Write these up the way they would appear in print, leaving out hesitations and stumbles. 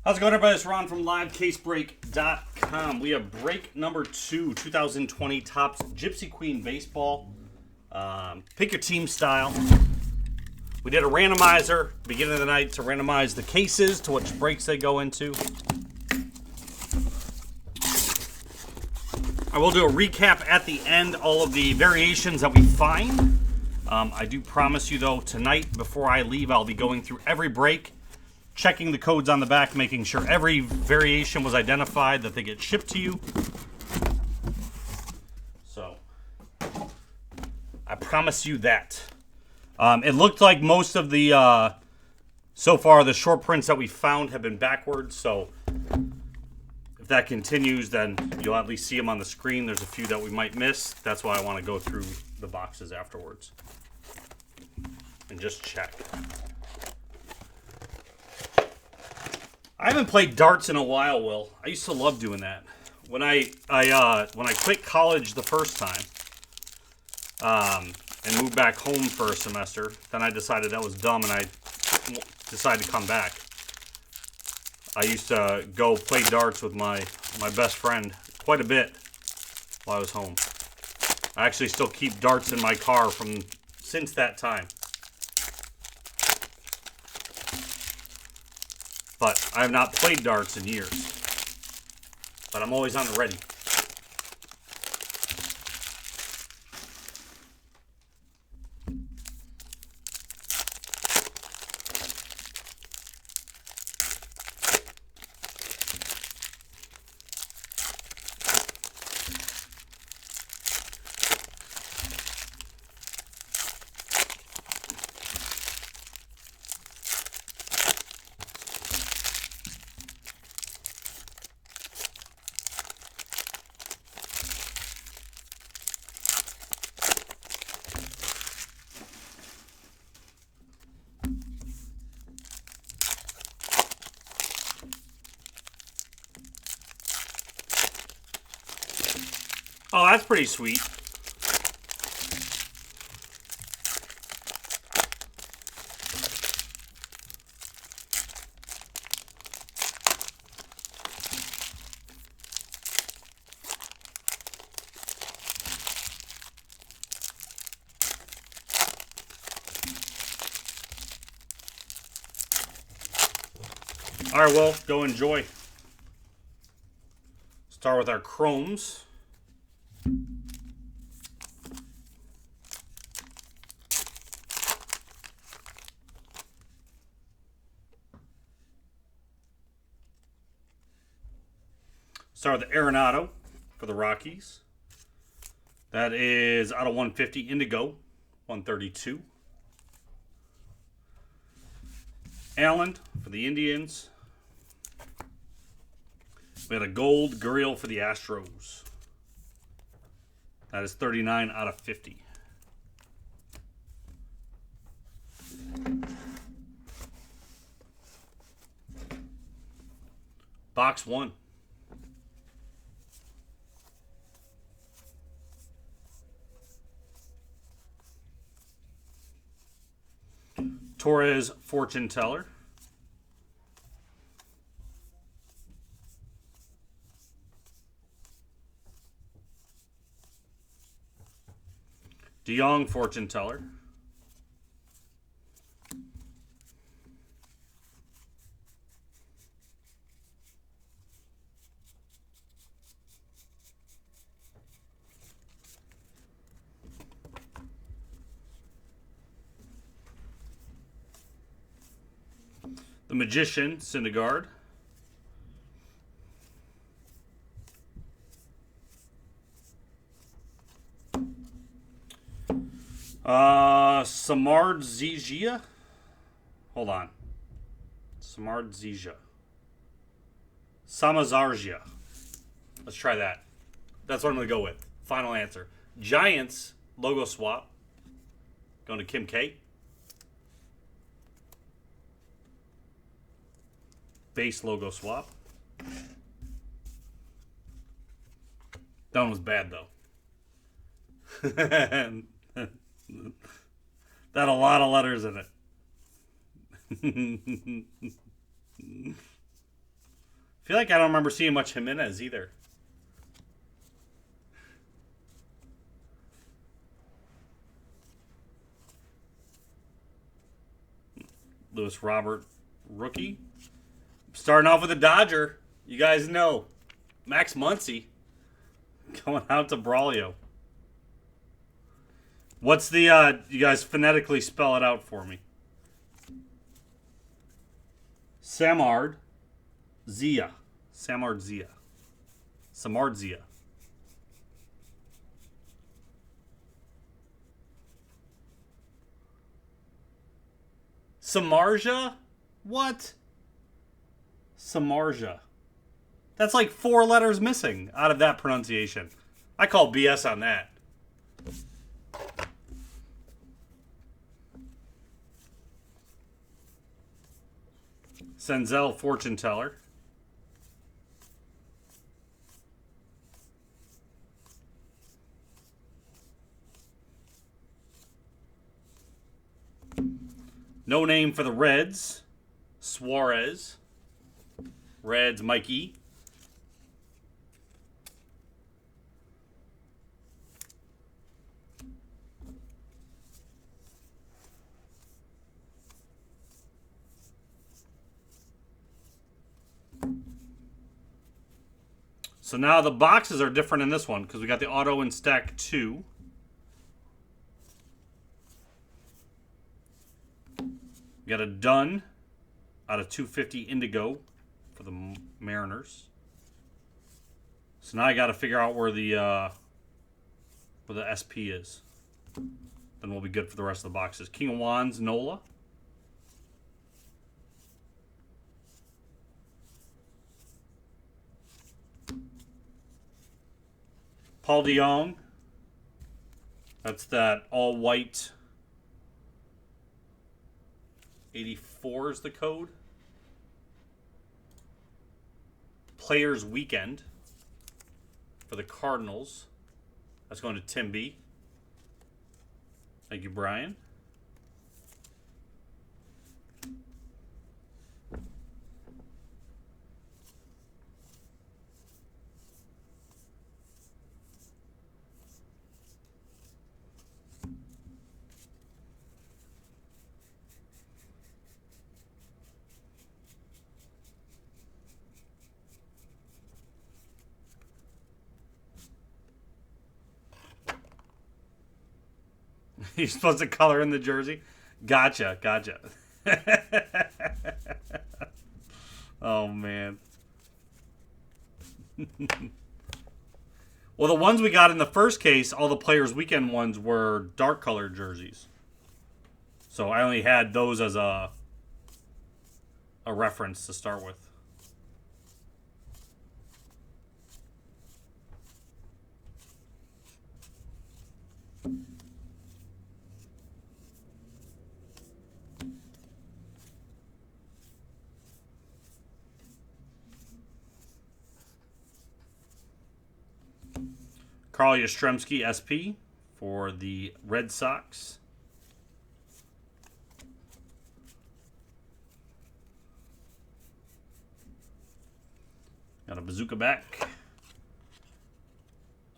How's it going, everybody? It's Ron from LiveCaseBreak.com. We have break number 2, 2020 Topps Gypsy Queen Baseball. Pick your team style. We did a randomizer beginning of the night to randomize the cases to which breaks they go into. I will do a recap at the end, all of the variations that we find. I do promise you, though, tonight before I leave, I'll be going through every break, checking the codes on the back, making sure every variation was identified, that they get shipped to you. So, I promise you that. It looked like most of the, so far, the short prints that we found have been backwards, so if that continues, then you'll at least see them on the screen. There's a few that we might miss. That's why I want to go through the boxes afterwards and just check. I haven't played darts in a while, Will. I used to love doing that. When I quit college the first time, and moved back home for a semester, then I decided that was dumb, and I decided to come back. I used to go play darts with my best friend quite a bit while I was home. I actually still keep darts in my car from since that time. But I have not played darts in years. But I'm always on the ready. Oh, that's pretty sweet. All right, well, go enjoy. Start with our chromes. Start with the Arenado for the Rockies. That is out of 150. Indigo, 132. Allen for the Indians. We had a gold Gurriel for the Astros. That is 39 out of 50. Box 1. Torres Fortune Teller. DeYoung Fortune Teller. The Magician Syndergaard. Samard Zizia. Hold on. Samard Zizia. Samazargia. Let's try that. That's what I'm going to go with. Final answer. Giants logo swap. Going to Kim K. Base logo swap. That one was bad, though. That had a lot of letters in it. feel like I don't remember seeing much Jimenez either. Lewis Robert, rookie. Starting off with a Dodger. You guys know. Max Muncy. Going out to Braulio. What's the, you guys phonetically spell it out for me. Samard Zia. Samard Zia. Samard Zia. Samarja? What? Samarja. That's like 4 letters missing out of that pronunciation. I call BS on that. Senzel, fortune teller. No name for the Reds. Suarez. Reds, Mikey. So now the boxes are different in this one because we got the auto in stack 2. We got a Dunn out of 250 Indigo for the Mariners. So now I got to figure out where the SP is. Then we'll be good for the rest of the boxes. King of Wands, Nola. Paul DeYoung. That's that all-white. 84 is the code. Players Weekend for the Cardinals. That's going to Tim B. Thank you, Brian. You're supposed to color in the jersey? Gotcha. Oh, man. Well, the ones we got in the first case, all the Players Weekend ones were dark colored jerseys. So I only had those as a reference to start with. Carl Yastrzemski, SP, for the Red Sox. Got a Bazooka back.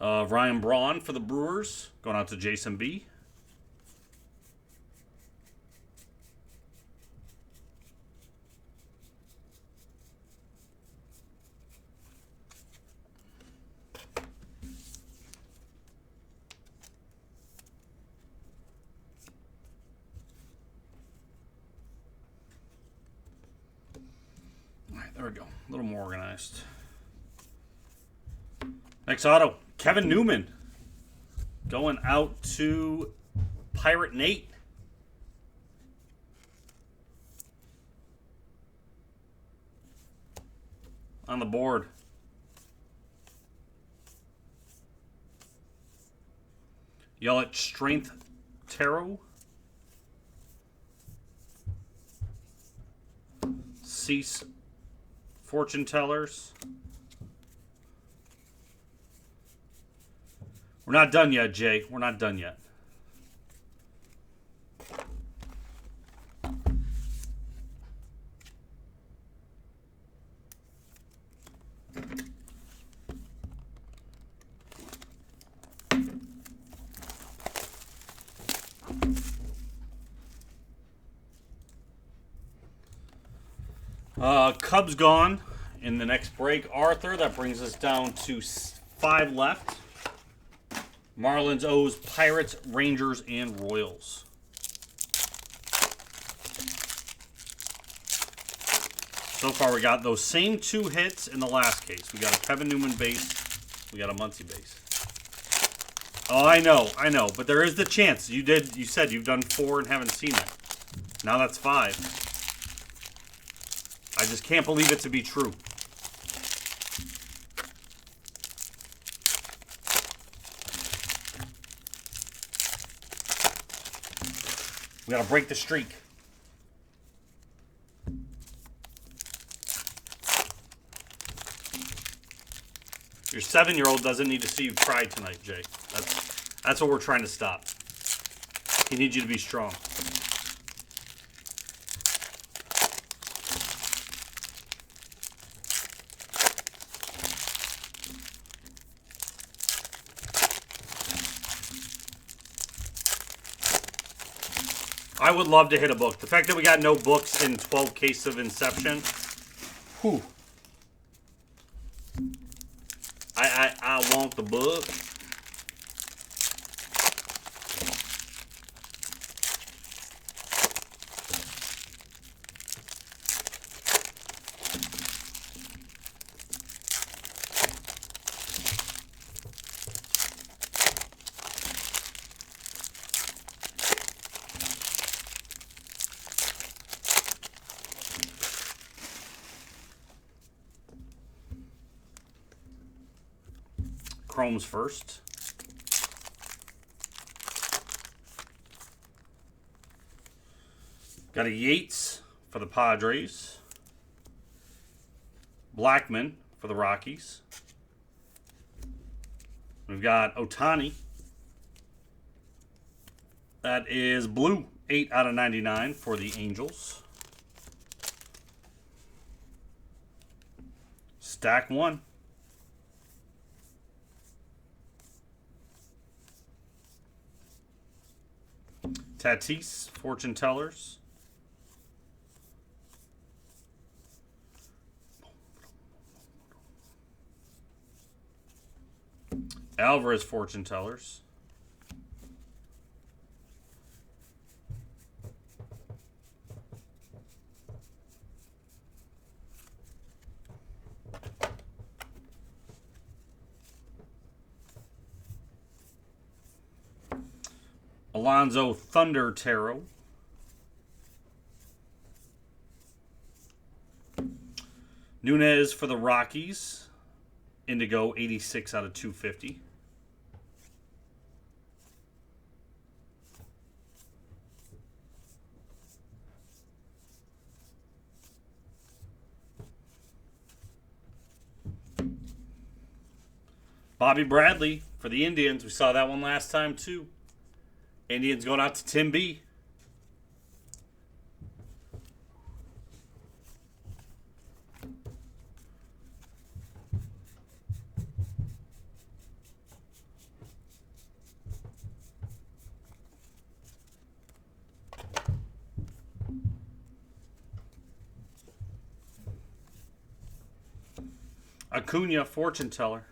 Ryan Braun for the Brewers, going out to Jason B. There we go. A little more organized. Next auto, Kevin Newman. Going out to Pirate Nate. On the board. Yelich Strength Tarot. Cease Fortune Tellers. We're not done yet, Jay. We're not done yet. Cubs gone in the next break. Arthur, that brings us down to 5 left. Marlins, O's, Pirates, Rangers, and Royals. So far, we got those same 2 hits in the last case. We got a Kevin Newman base. We got a Muncy base. Oh, I know. But there is the chance. You said you've done 4 and haven't seen it. Now that's 5. I just can't believe it to be true. We gotta break the streak. Your 7-year-old doesn't need to see you cry tonight, Jay. That's what we're trying to stop. He needs you to be strong. I would love to hit a book. The fact that we got no books in 12 Cases of Inception. Whew. I want the book. Chrome's first. Got a Yates for the Padres. Blackman for the Rockies. We've got Ohtani. That is blue, 8/99 for the Angels. Stack 1. Tatis, Fortune Tellers. Alvarez, Fortune Tellers. Alonzo, Thunder Tarot. Nunez for the Rockies. Indigo, 86/250. Bobby Bradley for the Indians. We saw that one last time, too. Indians going out to Tim B. Acuna, Fortune Teller.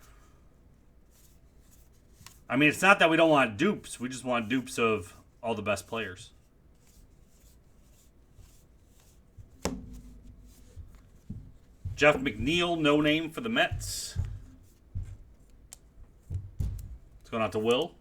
I mean, it's not that we don't want dupes. We just want dupes of all the best players. Jeff McNeil, no name for the Mets. It's going out to Will.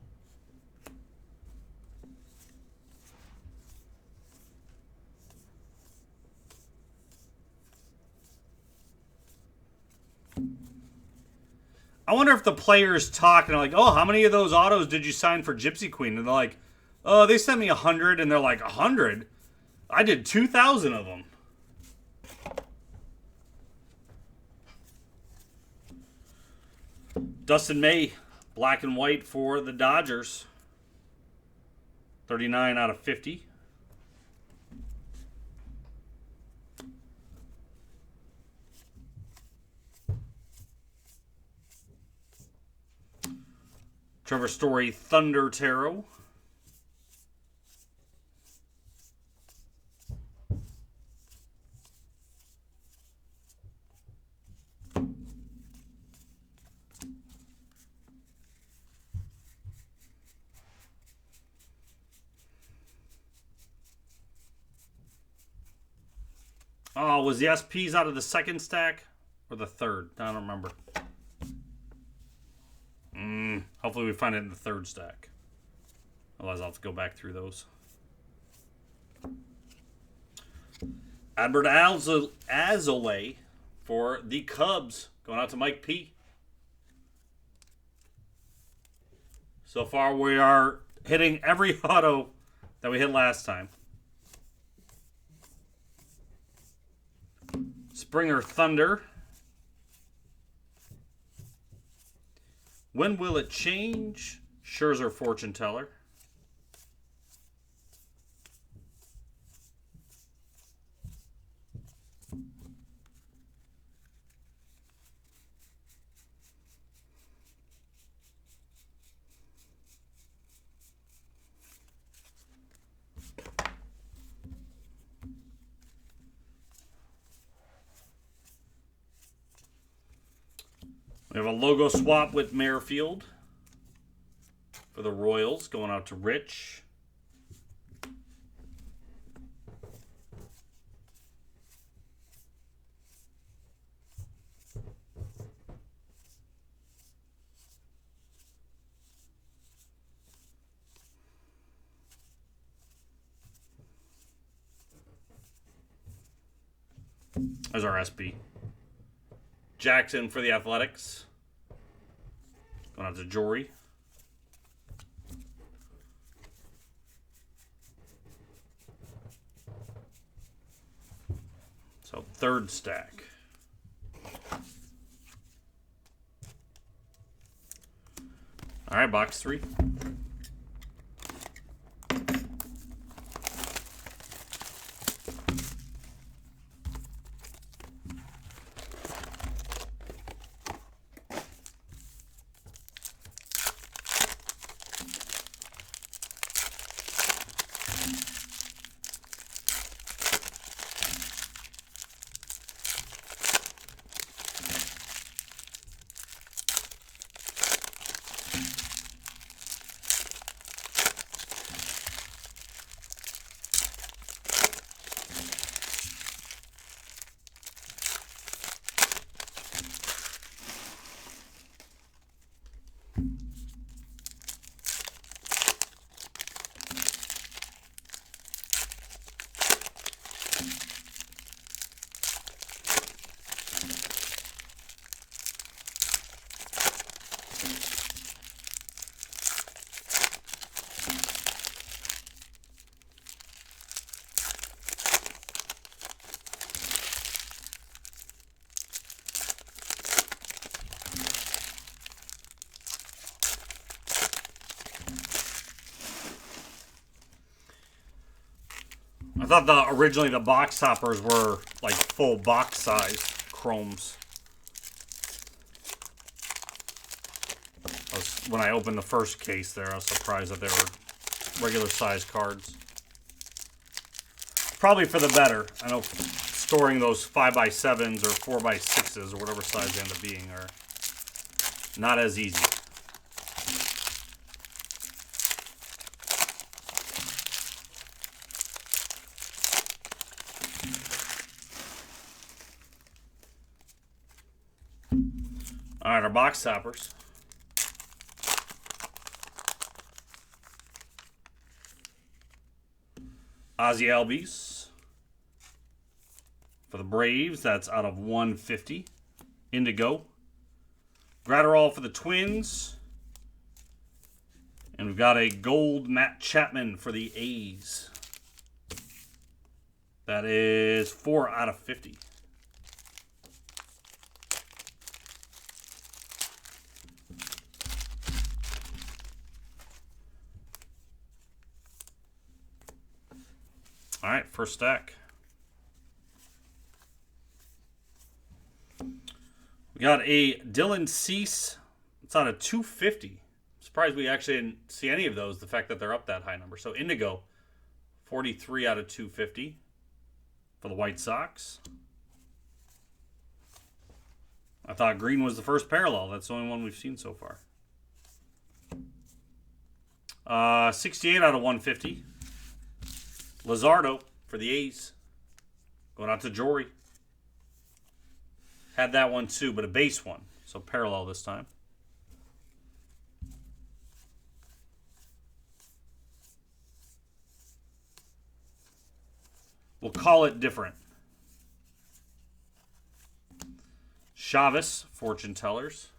I wonder if the players talk and are like, oh, how many of those autos did you sign for Gypsy Queen? And they're like, oh, they sent me 100. And they're like, 100? I did 2,000 of them. Dustin May, black and white for the Dodgers. 39/50. Trevor Story, Thunder Tarot. Oh, was the SPs out of the second stack or the third? I don't remember. Hopefully we find it in the third stack. Otherwise I'll have to go back through those. Albert Azole for the Cubs. Going out to Mike P. So far we are hitting every auto that we hit last time. Springer Thunder. When will it change? Scherzer Fortune Teller. We have a logo swap with Merrifield for the Royals, going out to Rich. There's our SB. Jackson for the Athletics. Going out to Jory. So third stack. All right, box 3. I thought originally the box toppers were like full box size chromes. When I opened the first case there, I was surprised that they were regular size cards. Probably for the better. I know storing those 5x7s or 4x6s or whatever size they end up being are not as easy. All right, our box toppers. Ozzie Albies for the Braves. That's out of 150. Indigo. Gratterall for the Twins. And we've got a gold Matt Chapman for the A's. That is 4 out of 50. All right, first stack. We got a Dylan Cease. It's on a 250. Surprised we actually didn't see any of those, the fact that they're up that high number. So Indigo, 43 out of 250 for the White Sox. I thought green was the first parallel. That's the only one we've seen so far. 68 out of 150. Luzardo for the A's. Going out to Jory. Had that one too, but a base one. So parallel this time. We'll call it different. Chavez, Fortune Tellers.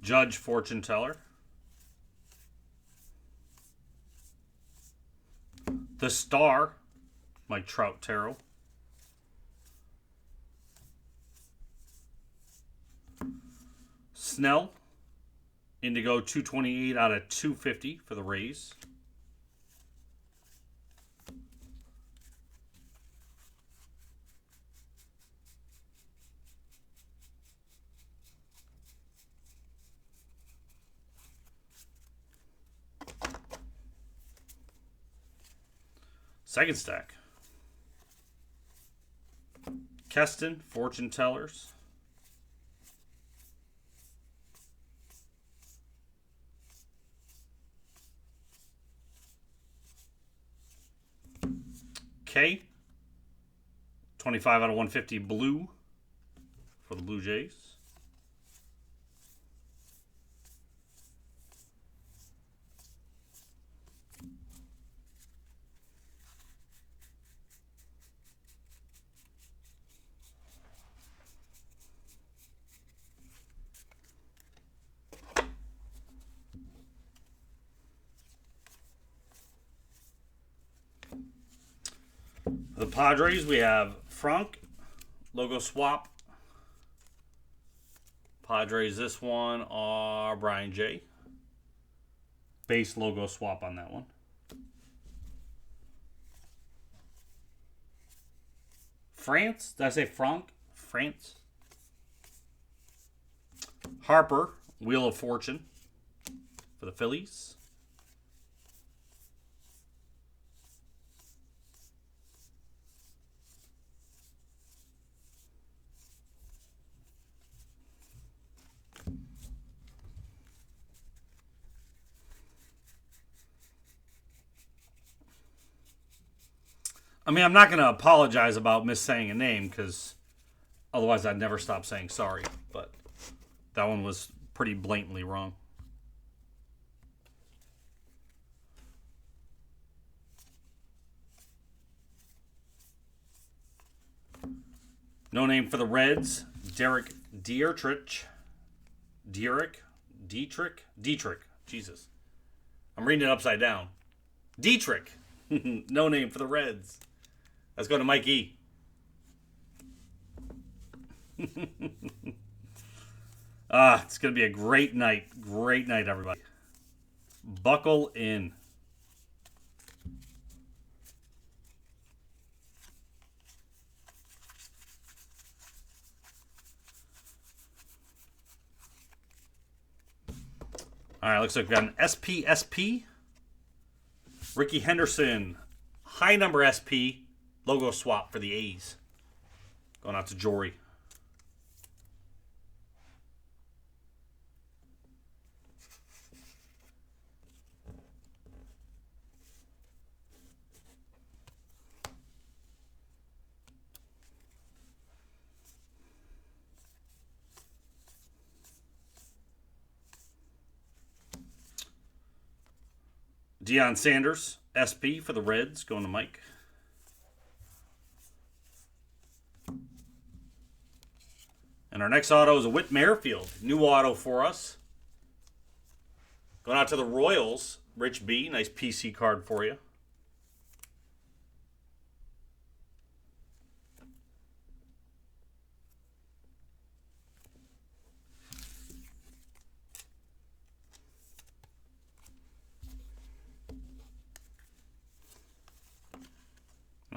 Judge, Fortune Teller. The Star, Mike Trout Tarot. Snell, Indigo 228 out of 250 for the Rays. Second stack. Keston, Fortune Tellers. K, 25 out of 150 blue for the Blue Jays. The Padres, we have Frank, logo swap. Padres, this one are Brian J. Base logo swap on that one. France, did I say Frank? France. Harper, Wheel of Fortune for the Phillies. I mean, I'm not going to apologize about missaying a name because otherwise I'd never stop saying sorry. But that one was pretty blatantly wrong. No name for the Reds. Derek Dietrich. Dietrich. Jesus. I'm reading it upside down. Dietrich. No name for the Reds. Let's go to Mike E. It's going to be a great night. Great night, everybody. Buckle in. All right, looks like we've got an SPSP. Ricky Henderson, high number SP, logo swap for the A's. Going out to Jory. Deion Sanders, SP for the Reds, going to Mike. And our next auto is a Whit Merrifield. New auto for us. Going out to the Royals, Rich B. Nice PC card for you.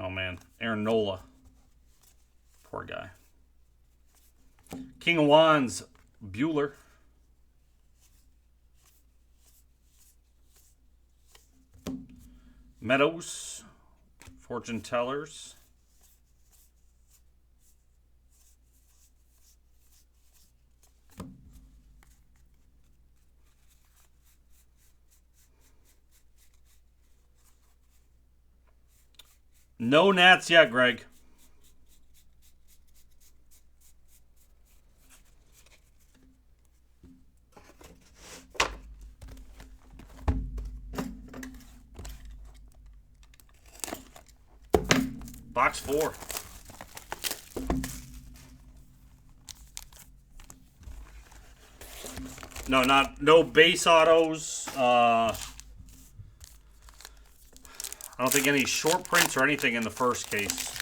Oh, man. Aaron Nola. Poor guy. King of Wands, Bueller. Meadows, Fortune Tellers. No Nats yet, Greg. Box 4. No base autos. I don't think any short prints or anything in the first case.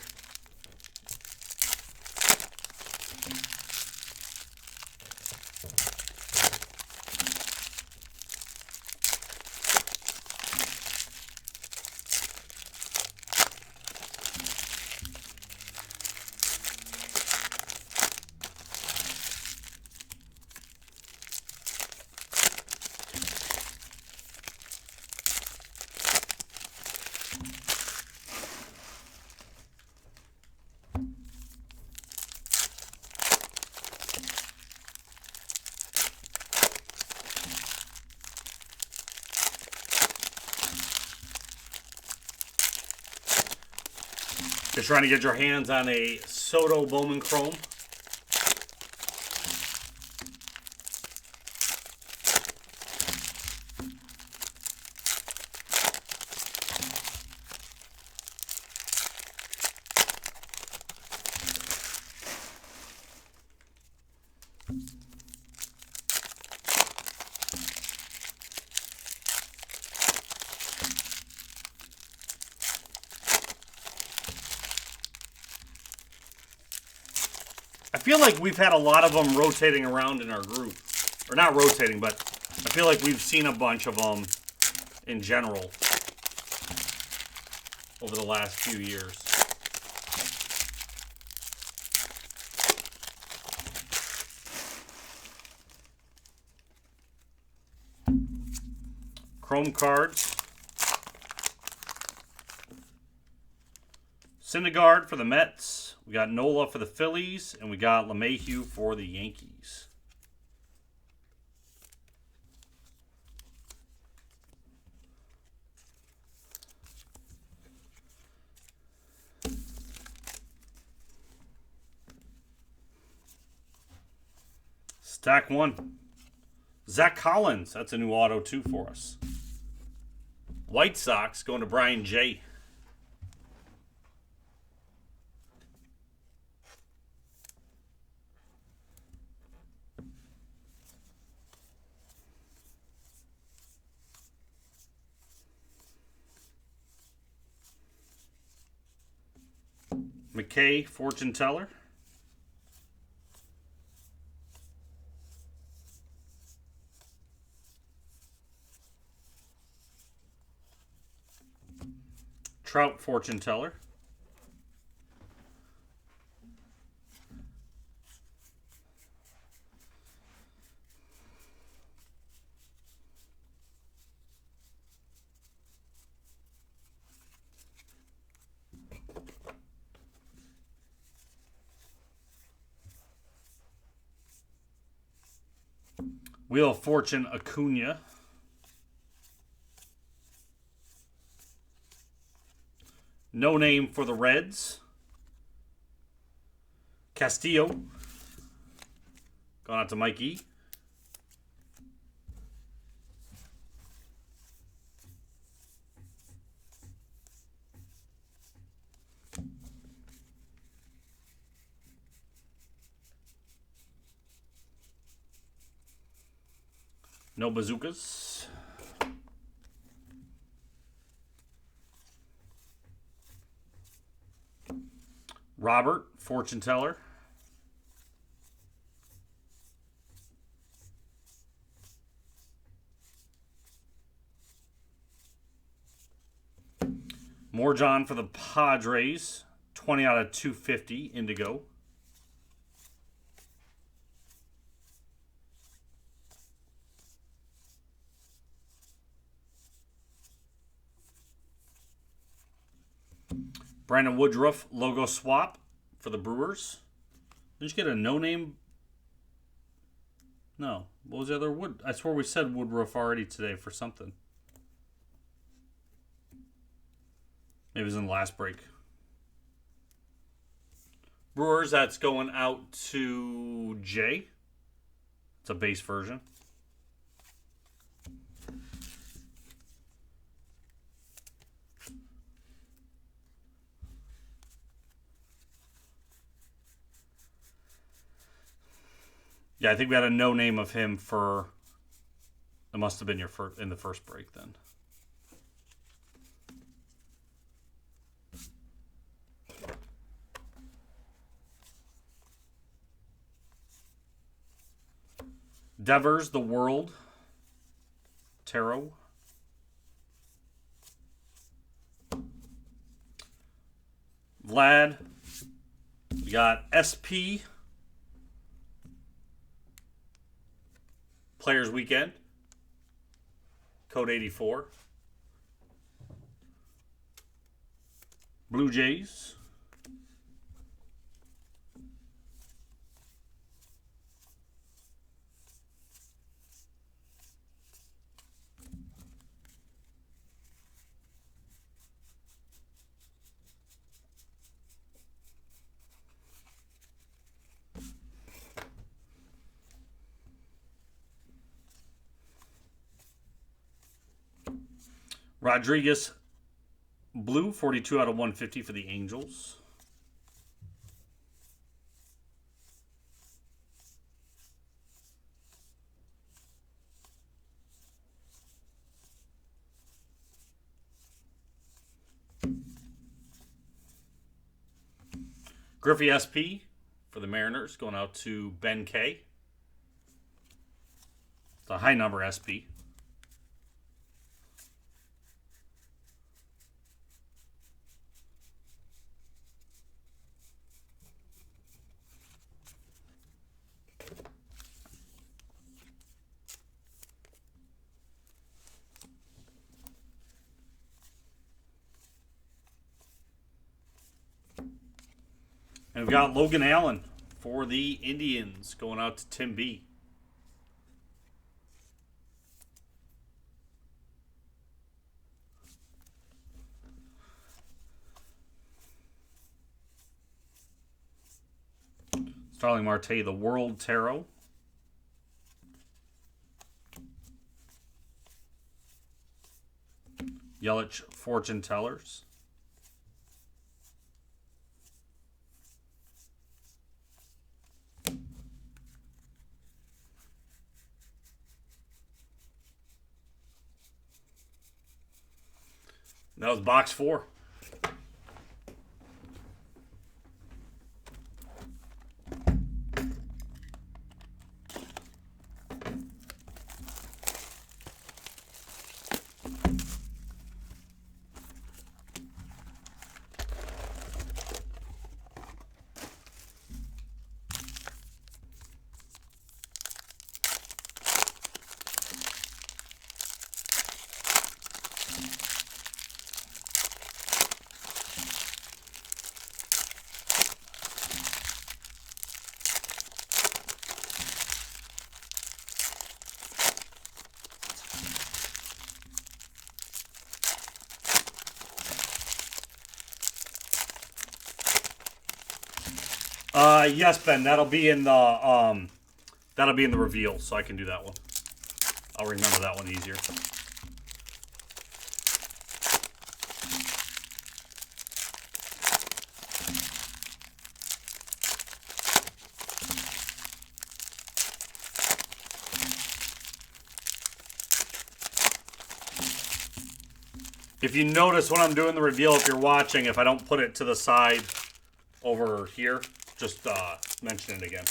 Just trying to get your hands on a Soto Bowman Chrome. I feel like we've had a lot of them rotating around in our group. Or not rotating, but I feel like we've seen a bunch of them in general over the last few years. Chrome cards. Syndergaard for the Mets. We got Nola for the Phillies. And we got LeMahieu for the Yankees. Stack 1. Zach Collins. That's a new auto, too, for us. White Sox going to Brian J. McKay, Fortune Teller. Trout, Fortune Teller. Wheel of Fortune, Acuna. No name for the Reds. Castillo. Going out to Mike E. No bazookas. Robert, Fortune Teller. Morjon for the Padres. 20 out of 250, Indigo. Brandon Woodruff logo swap for the Brewers. Did you get a no-name? No. What was the other Wood? I swear we said Woodruff already today for something. Maybe it was in the last break. Brewers, that's going out to Jay. It's a base version. Yeah, I think we had a no name of him for. It must have been your first in the first break then. Devers, the World. Tarot. Vlad. We got SP. Players Weekend. Code 84. Blue Jays. Rodriguez, blue, 42 out of 150 for the Angels. Griffey SP for the Mariners, going out to Ben K. It's a high number SP. And we've got Logan Allen for the Indians going out to Tim B. Starling Marte, the World Tarot. Yelich, Fortune Tellers. That was box 4. Yes, Ben. That'll be in the reveal, so I can do that one. I'll remember that one easier. If you notice when I'm doing the reveal, if you're watching, if I don't put it to the side over here, just mention it again.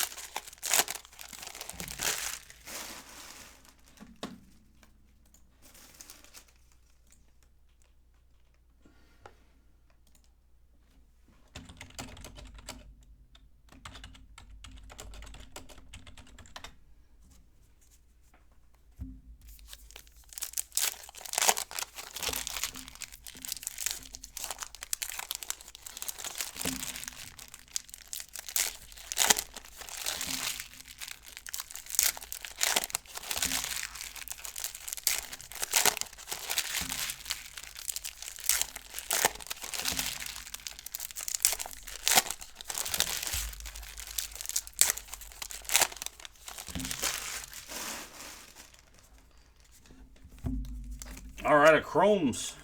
All right, a Chromes.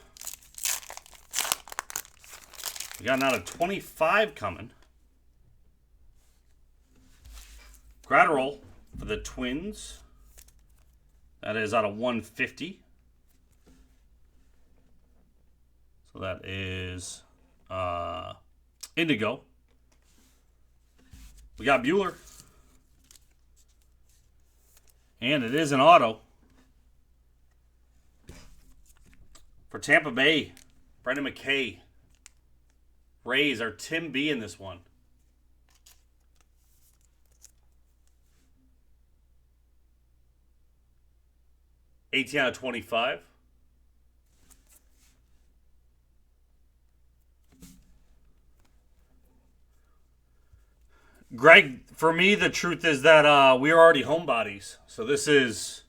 We got out of 25 coming. Gratterall for the Twins. That is out of 150. So that is Indigo. We got Bueller. And it is an auto. For Tampa Bay, Brendan McKay. Rays are Tim B in this one. $18 out of 25. Greg, for me, the truth is that we are already homebodies. So this is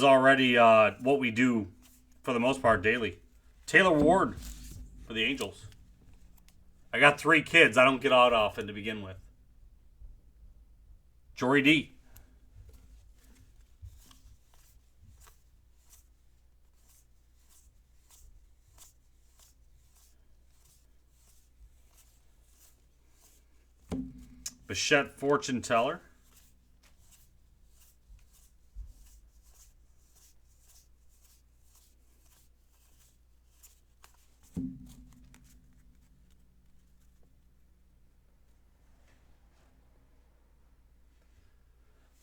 already what we do for the most part daily. Taylor Ward for the Angels. I got 3 kids. I don't get out often to begin with. Jory D. Bichette Fortune Teller.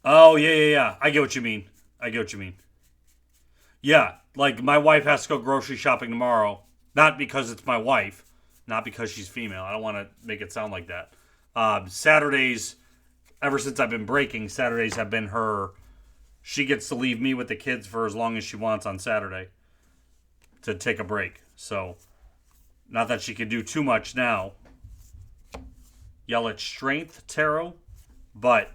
Oh, yeah. I get what you mean. Yeah, like my wife has to go grocery shopping tomorrow. Not because it's my wife. Not because she's female. I don't want to make it sound like that. Saturdays, ever since I've been breaking, Saturdays have been her. She gets to leave me with the kids for as long as she wants on Saturday to take a break. So, not that she can do too much now. Yell at Strength Tarot. But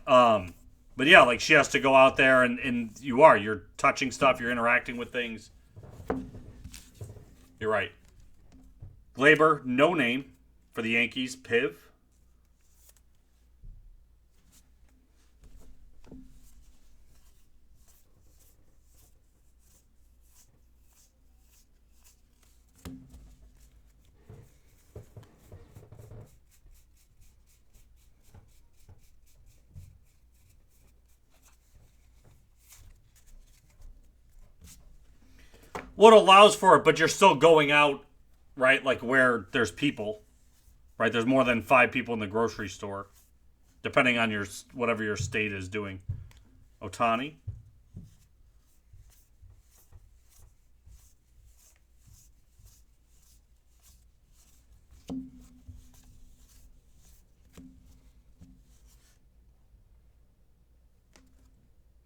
yeah, like she has to go out there and you're touching stuff, you're interacting with things. You're right. Glaber, no name for the Yankees, Piv. What allows for it, but you're still going out, right? Like where there's people, right? There's more than 5 people in the grocery store, depending on your whatever your state is doing. Otani.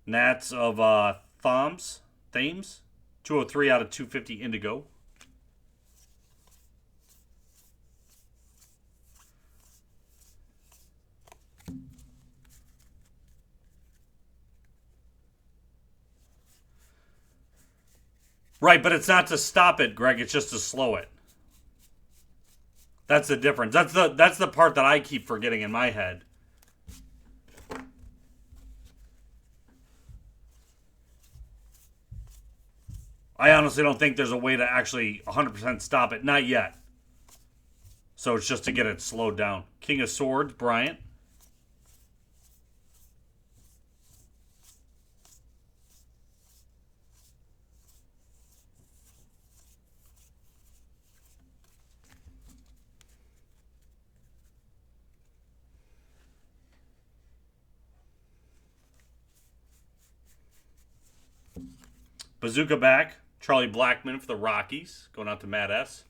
Nats of Thames. 203 out of 250 Indigo. Right, but it's not to stop it, Greg. It's just to slow it. That's the difference. That's the part that I keep forgetting in my head. I honestly don't think there's a way to actually 100% stop it. Not yet. So it's just to get it slowed down. King of Swords, Bryant. Bazooka back. Charlie Blackmon for the Rockies. Going out to Matt S.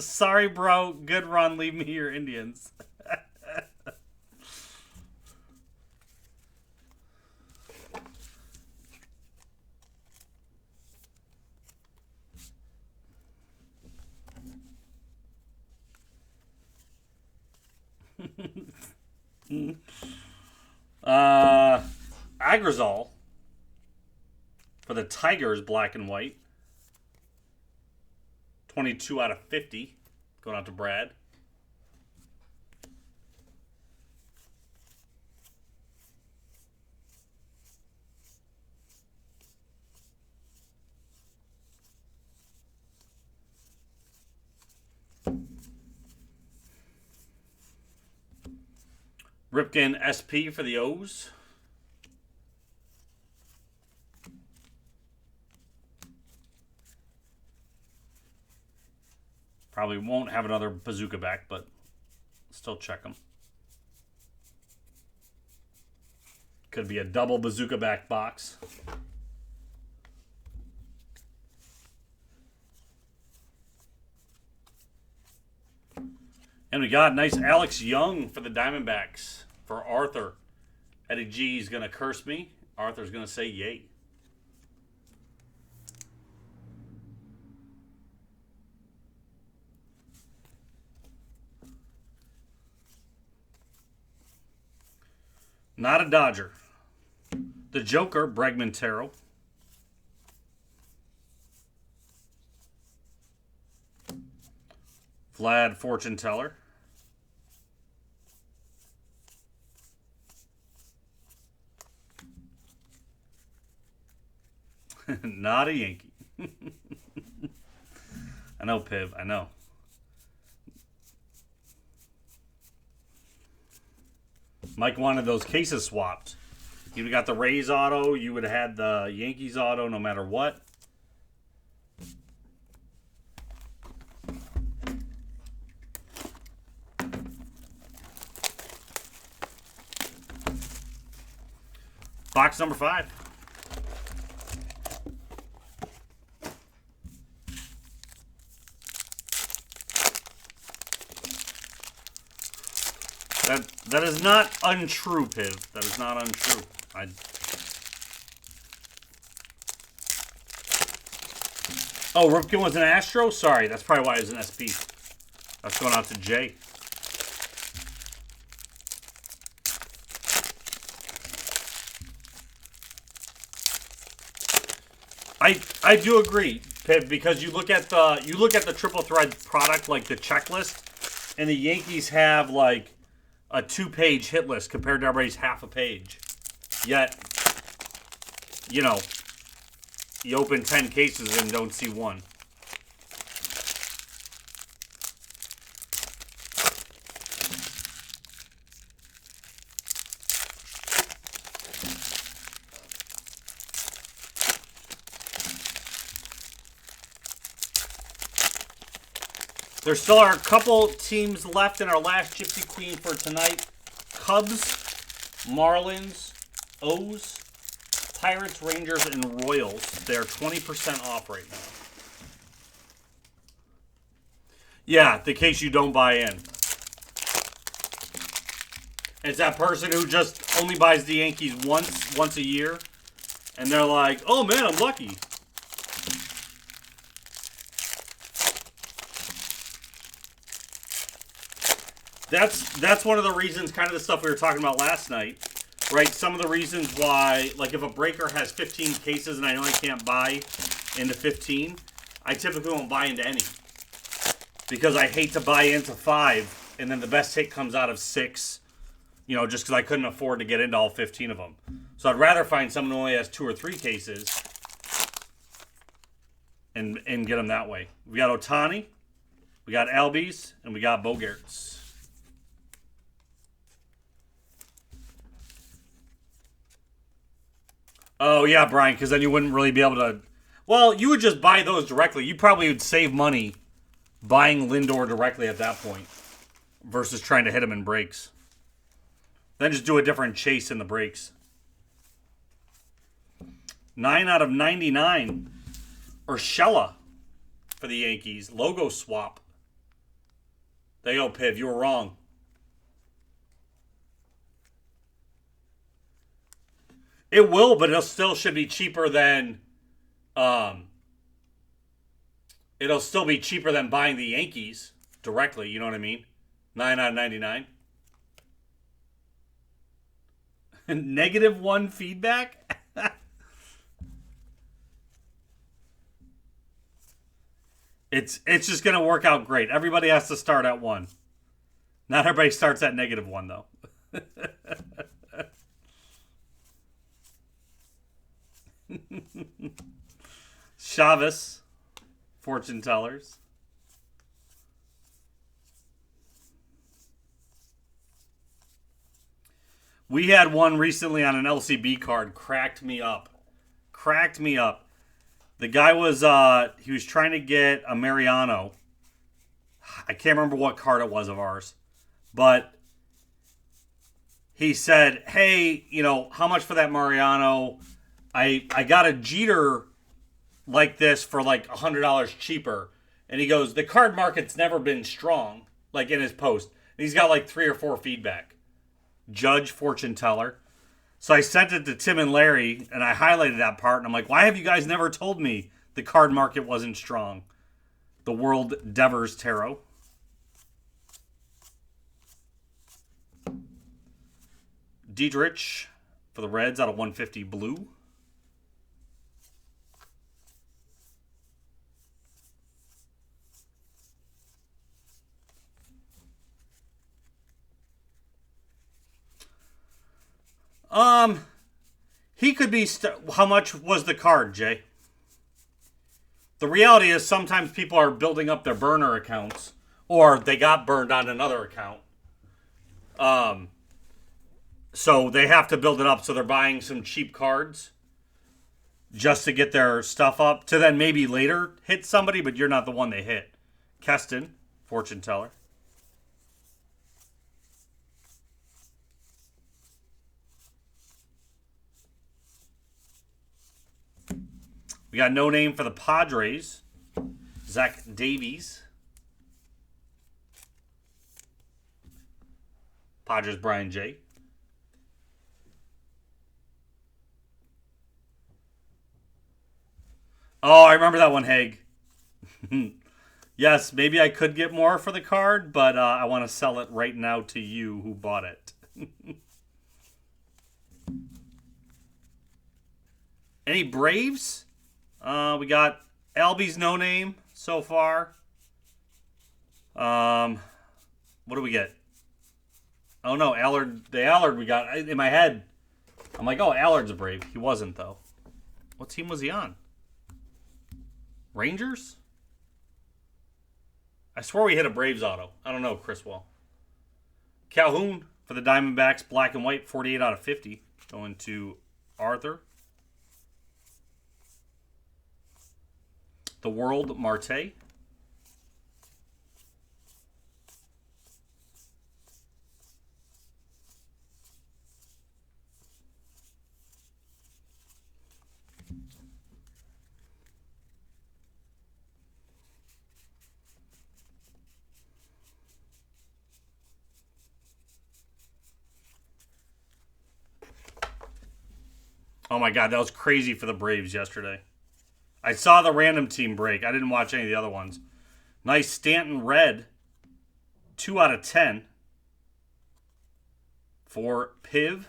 Sorry, bro. Good run. Leave me your Indians. Agrazal for the Tigers, black and white. 22 out of 50. Going out to Brad. Ripken SP for the O's. Probably won't have another bazooka back, but still check them. Could be a double bazooka back box. And we got nice Alex Young for the Diamondbacks for Arthur. Eddie G is going to curse me. Arthur's going to say yay. Not a Dodger. The Joker, Bregman Terrell. Vlad Fortune Teller. Not a Yankee. I know, Piv. I know. Mike wanted those cases swapped. You would have got the Rays auto. You would have had the Yankees auto no matter what. Box number 5. That is not untrue, Piv. That is not untrue. Oh, Ripken was an Astro? Sorry, that's probably why it was an SP. That's going out to Jay. I do agree, Piv, because you look at the triple thread product, like the checklist, and the Yankees have like a 2-page hit list compared to everybody's half a page. Yet, you know, you open 10 cases and don't see one. There still are a couple teams left in our last Gypsy Queen for tonight. Cubs, Marlins, O's, Pirates, Rangers, and Royals. They're 20% off right now. Yeah, the case you don't buy in. It's that person who just only buys the Yankees once a year. And they're like, oh man, I'm lucky. That's one of the reasons, kind of the stuff we were talking about last night, right? Some of the reasons why, like if a breaker has 15 cases and I know I can't buy into 15, I typically won't buy into any. Because I hate to buy into 5 and then the best hit comes out of 6, you know, just because I couldn't afford to get into all 15 of them. So I'd rather find someone who only has 2 or 3 cases and get them that way. We got Ohtani, we got Albies, and we got Bogaerts. Oh, yeah, Brian, because then you wouldn't really be able to... Well, you would just buy those directly. You probably would save money buying Lindor directly at that point versus trying to hit him in breaks. Then just do a different chase in the breaks. 9 out of 99. Urshela for the Yankees. Logo swap. There you go, Piv. You were wrong. It will, but it still should be cheaper than... it'll still be cheaper than buying the Yankees directly. You know what I mean? 9 out of 99. -1 feedback? It's just going to work out great. Everybody has to start at 1. Not everybody starts at -1, though. Chavez, fortune tellers. We had one recently on an LCB card. Cracked me up. Cracked me up. The guy was he was trying to get a Mariano. I can't remember what card it was of ours, but he said, "Hey, you know, how much for that Mariano? I got a Jeter like this for like $100 cheaper." And he goes, "The card market's never been strong," like in his post. And he's got like 3 or 4 feedback. Judge, fortune teller. So I sent it to Tim and Larry, and I highlighted that part, and I'm like, why have you guys never told me the card market wasn't strong? The World Devers Tarot. Dietrich for the Reds out of 150 blue. He could be. How much was the card, Jay? The reality is sometimes people are building up their burner accounts, or they got burned on another account. So they have to build it up. So they're buying some cheap cards just to get their stuff up to then maybe later hit somebody, but you're not the one they hit. Keston, fortune teller. We got no name for the Padres. Zach Davies. Padres Brian J. Oh, I remember that one, Haig. Yes, maybe I could get more for the card, but I want to sell it right now to you who bought it. Any Braves? We got Albie's no name so far. What do we get? Oh no, Allard. The Allard we got in my head. I'm like, oh, Allard's a Brave. He wasn't though. What team was he on? Rangers? I swear we hit a Braves auto. I don't know, Chriswell. Calhoun for the Diamondbacks, black and white, 48 out of 50. Going to Arthur. The World, Marte. Oh my God, that was crazy for the Braves yesterday. I saw the random team break. I didn't watch any of the other ones. Nice Stanton red. 2 out of 10 for Piv.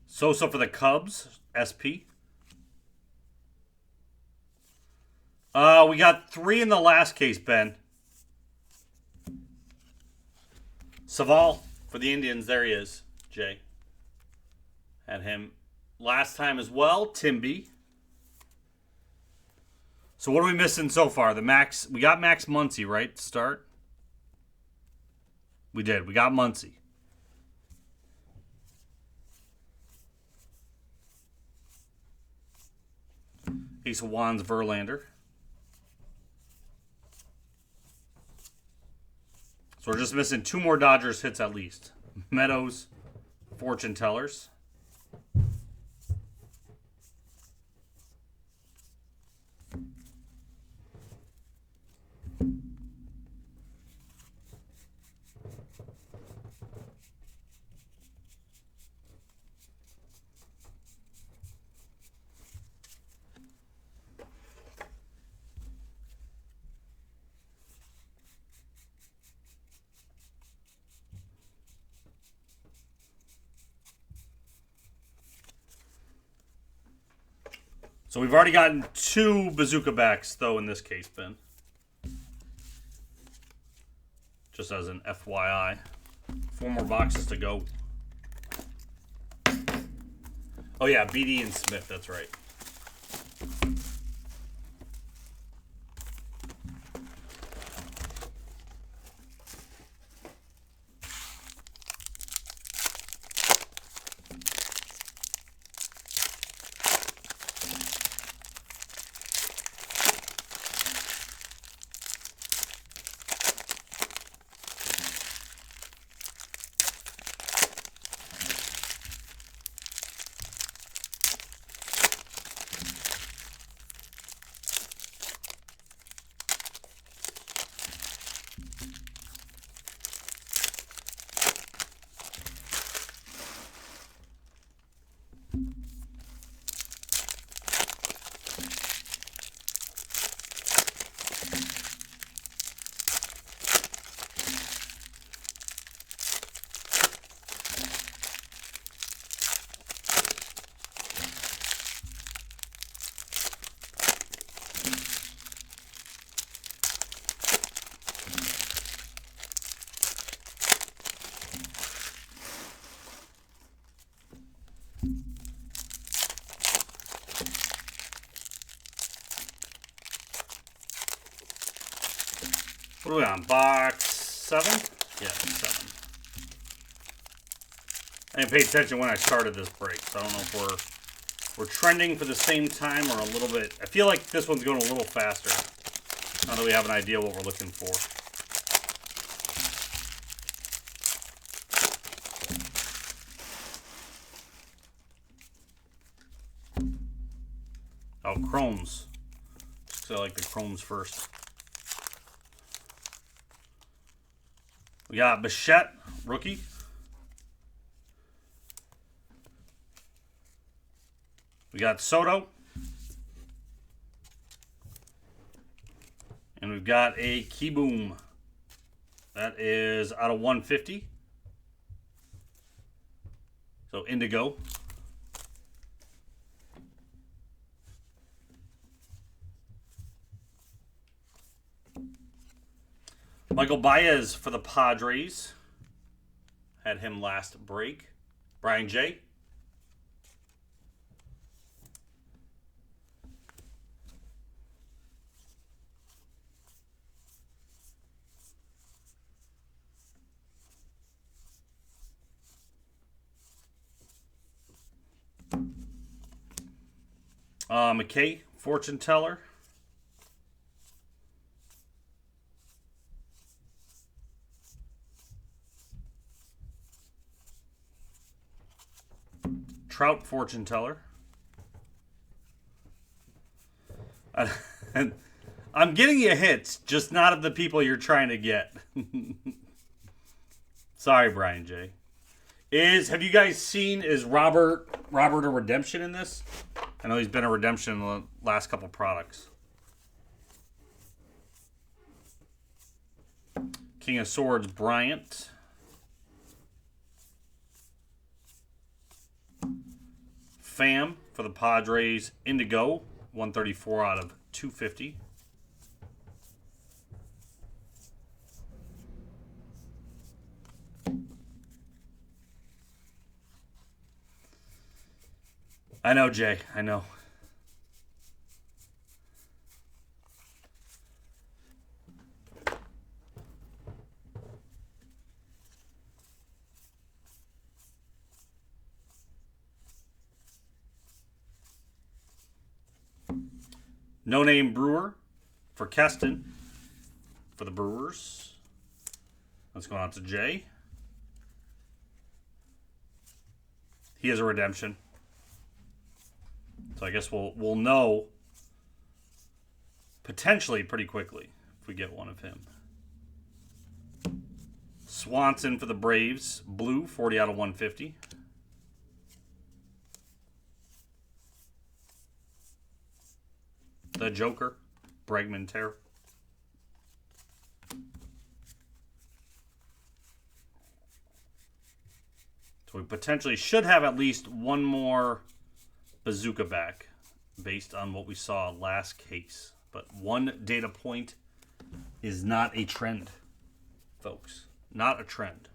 Sosa for the Cubs, SP. We got 3 in the last case, Ben. Savall for the Indians. There he is, Jay. Had him last time as well. Timby. So what are we missing so far? The Max. We got Max Muncy, right? To start. We did. We got Muncy. Ace of Wands, Verlander. So we're just missing 2 more Dodgers hits at least. Meadows, fortune tellers. So we've already gotten 2 bazooka backs, though, in this case, Ben. Just as an FYI. 4 more boxes to go. Oh, yeah, BD and Smith, that's right. What are we on? Box 7? Yeah, 7. I didn't pay attention when I started this break, so I don't know if we're trending for the same time or a little bit. I feel like this one's going a little faster. Now that we have an idea what we're looking for. Oh, chromes. So I like the chromes first. We got Bichette, rookie. We got Soto. And we've got a Keyboom. That is out of 150. So Indigo. Michael Baez for the Padres. Had him last break. Brian J. McKay, Fortune Teller. Trout, Fortune Teller. I'm getting you hits, just not of the people you're trying to get. Sorry, Brian J. Have you guys seen, is Robert a redemption in this? I know he's been a redemption in the last couple products. King of Swords, Bryant. Pham for the Padres, Indigo, 134 out of 250. I know, Jay. I know. No Name Brewer for Keston for the Brewers. Let's go on to Jay. He is a redemption. So I guess we'll know potentially pretty quickly if we get one of him. Swanson for the Braves, blue, 40 out of 150. The Joker, Bregman Terror. So we potentially should have at least one more bazooka back based on what we saw last case. But one data point is not a trend, folks. Not a trend.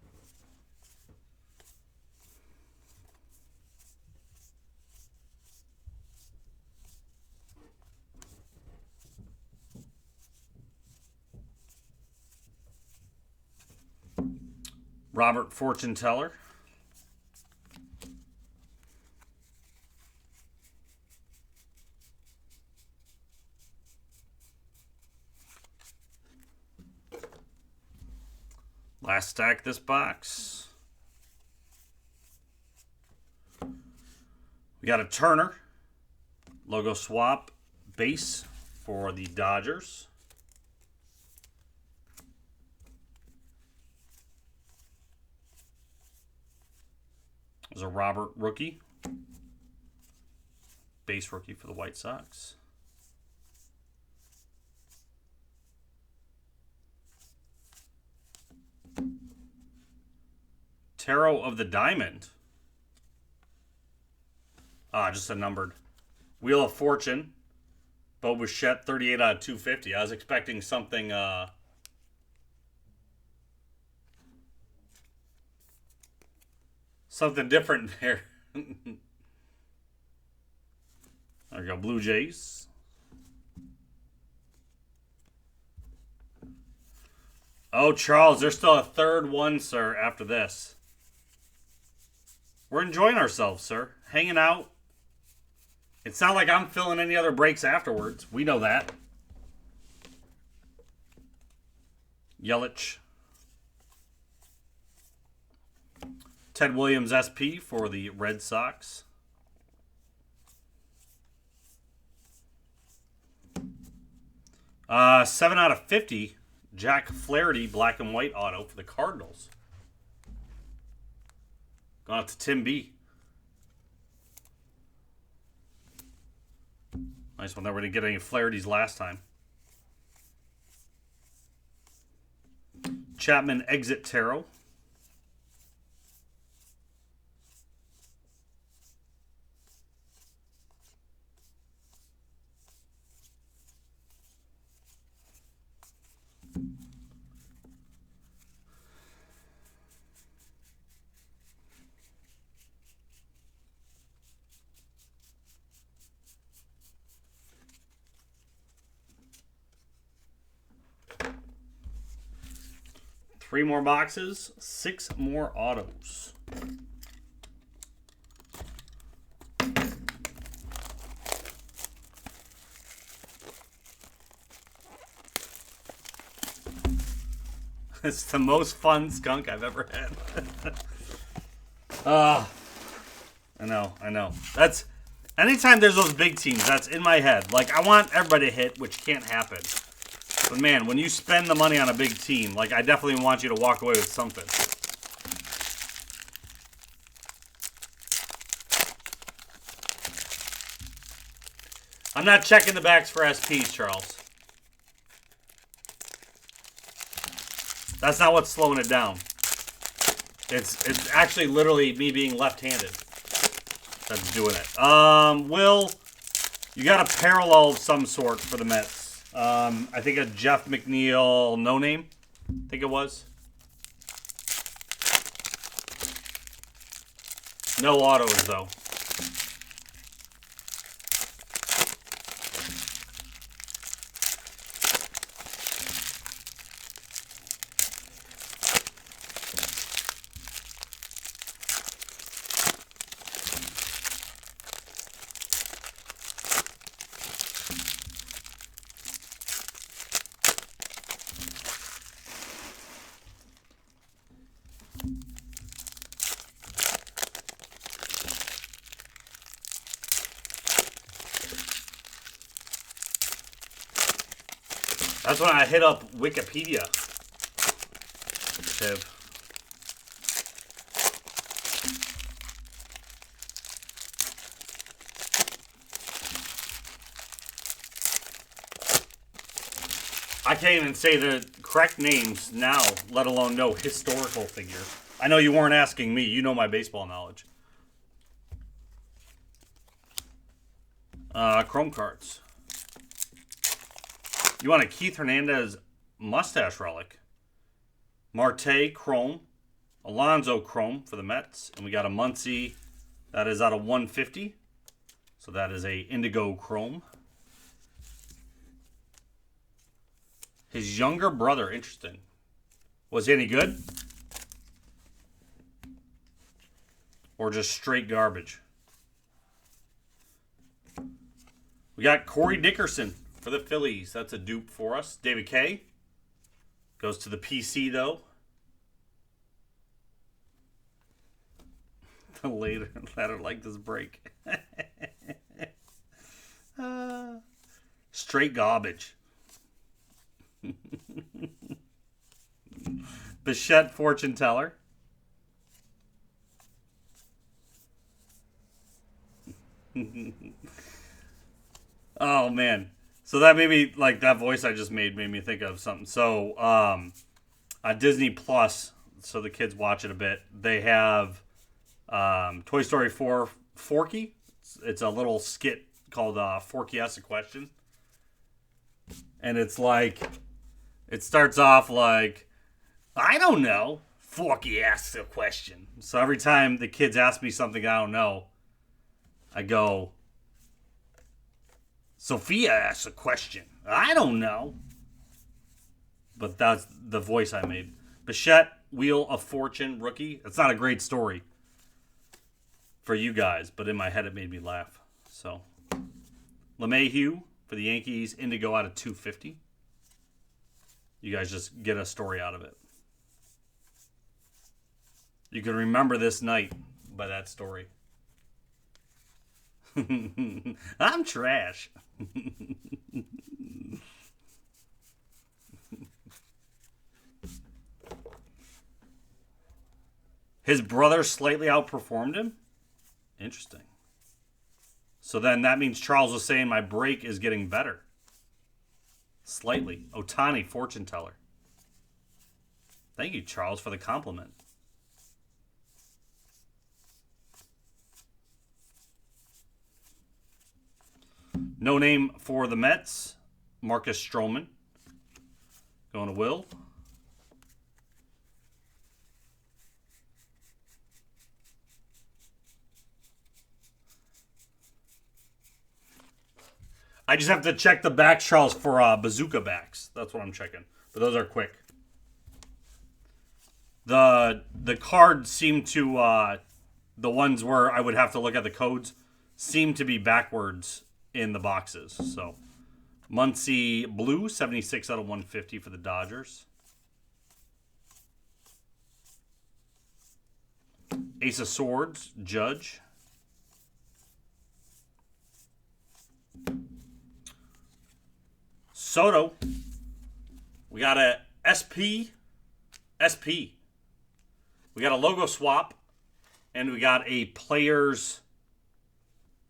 Robert Fortune Teller. Last stack this box. We got a Turner logo swap base for the Dodgers. There's a Robert rookie. Base rookie for the White Sox. Tarot of the Diamond. Just a numbered. Wheel of Fortune. Bo Bichette, 38 out of 250. I was expecting something... something different there. There we go. Blue Jays. Oh, Charles, there's still a third one, sir, after this. We're enjoying ourselves, sir. Hanging out. It's not like I'm filling any other breaks afterwards. We know that. Yelich. Ted Williams SP for the Red Sox. Uh, 7 out of 50. Jack Flaherty, black and white auto for the Cardinals. Going out to Tim B. Nice one. That we didn't get any Flaherty's last time. Chapman Exit Tarot. Three more boxes, 6 more autos. It's the most fun skunk I've ever had. I know. That's anytime there's those big teams, that's in my head. Like, I want everybody to hit, which can't happen. But man, when you spend the money on a big team, like, I definitely want you to walk away with something. I'm not checking the backs for SPs, Charles. That's not what's slowing it down. It's actually literally me being left-handed that's doing it. Will, you got a parallel of some sort for the Mets. I think a Jeff McNeil no name. I think it was. No autos though. That's when I hit up Wikipedia. Tiv. I can't even say the correct names now, let alone know historical figures. I know you weren't asking me. You know my baseball knowledge. Chrome cards. You want a Keith Hernandez mustache relic. Marte Chrome. Alonso Chrome for the Mets. And we got a Muncy. That is out of 150. So that is a Indigo Chrome. His younger brother. Interesting. Was he any good? Or just straight garbage? We got Corey Dickerson for the Phillies. That's a dupe for us. David K. Goes to the PC, though. The later like this break. Straight garbage. Bichette Fortune Teller. Oh, man. So that made me, like, that voice I just made me think of something. So, on Disney Plus, so the kids watch it a bit, they have Toy Story 4 Forky. It's a little skit called Forky Asks a Question. And it's like, it starts off like, I don't know. Forky asks a question. So every time the kids ask me something I don't know, I go, Sophia asks a question. I don't know. But that's the voice I made. Bichette, Wheel of Fortune, rookie. It's not a great story for you guys, but in my head it made me laugh. So, LeMahieu for the Yankees, Indigo out of 250. You guys just get a story out of it. You can remember this night by that story. I'm trash. His brother slightly outperformed him? Interesting. So then that means Charles was saying my break is getting better. Slightly. Otani, Fortune Teller. Thank you, Charles, for the compliment. No name for the Mets. Marcus Stroman. Going to Will. I just have to check the backs, Charles, for bazooka backs. That's what I'm checking. But those are quick. The cards seem to, the ones where I would have to look at the codes, seem to be backwards in the boxes. So, Muncy Blue, 76 out of 150 for the Dodgers. Ace of Swords, Judge. Soto. We got a SP. We got a logo swap. And we got a players.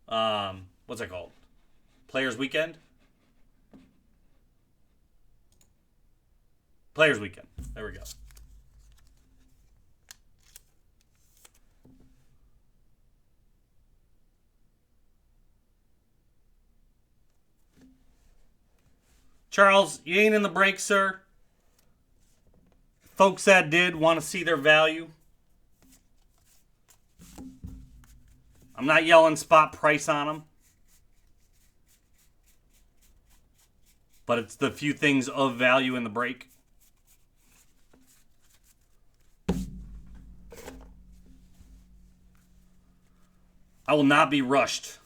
What's that called? Players Weekend? Players Weekend. There we go. Charles, you ain't in the break, sir. Folks that did want to see their value. I'm not yelling spot price on them. But it's the few things of value in the break. I will not be rushed.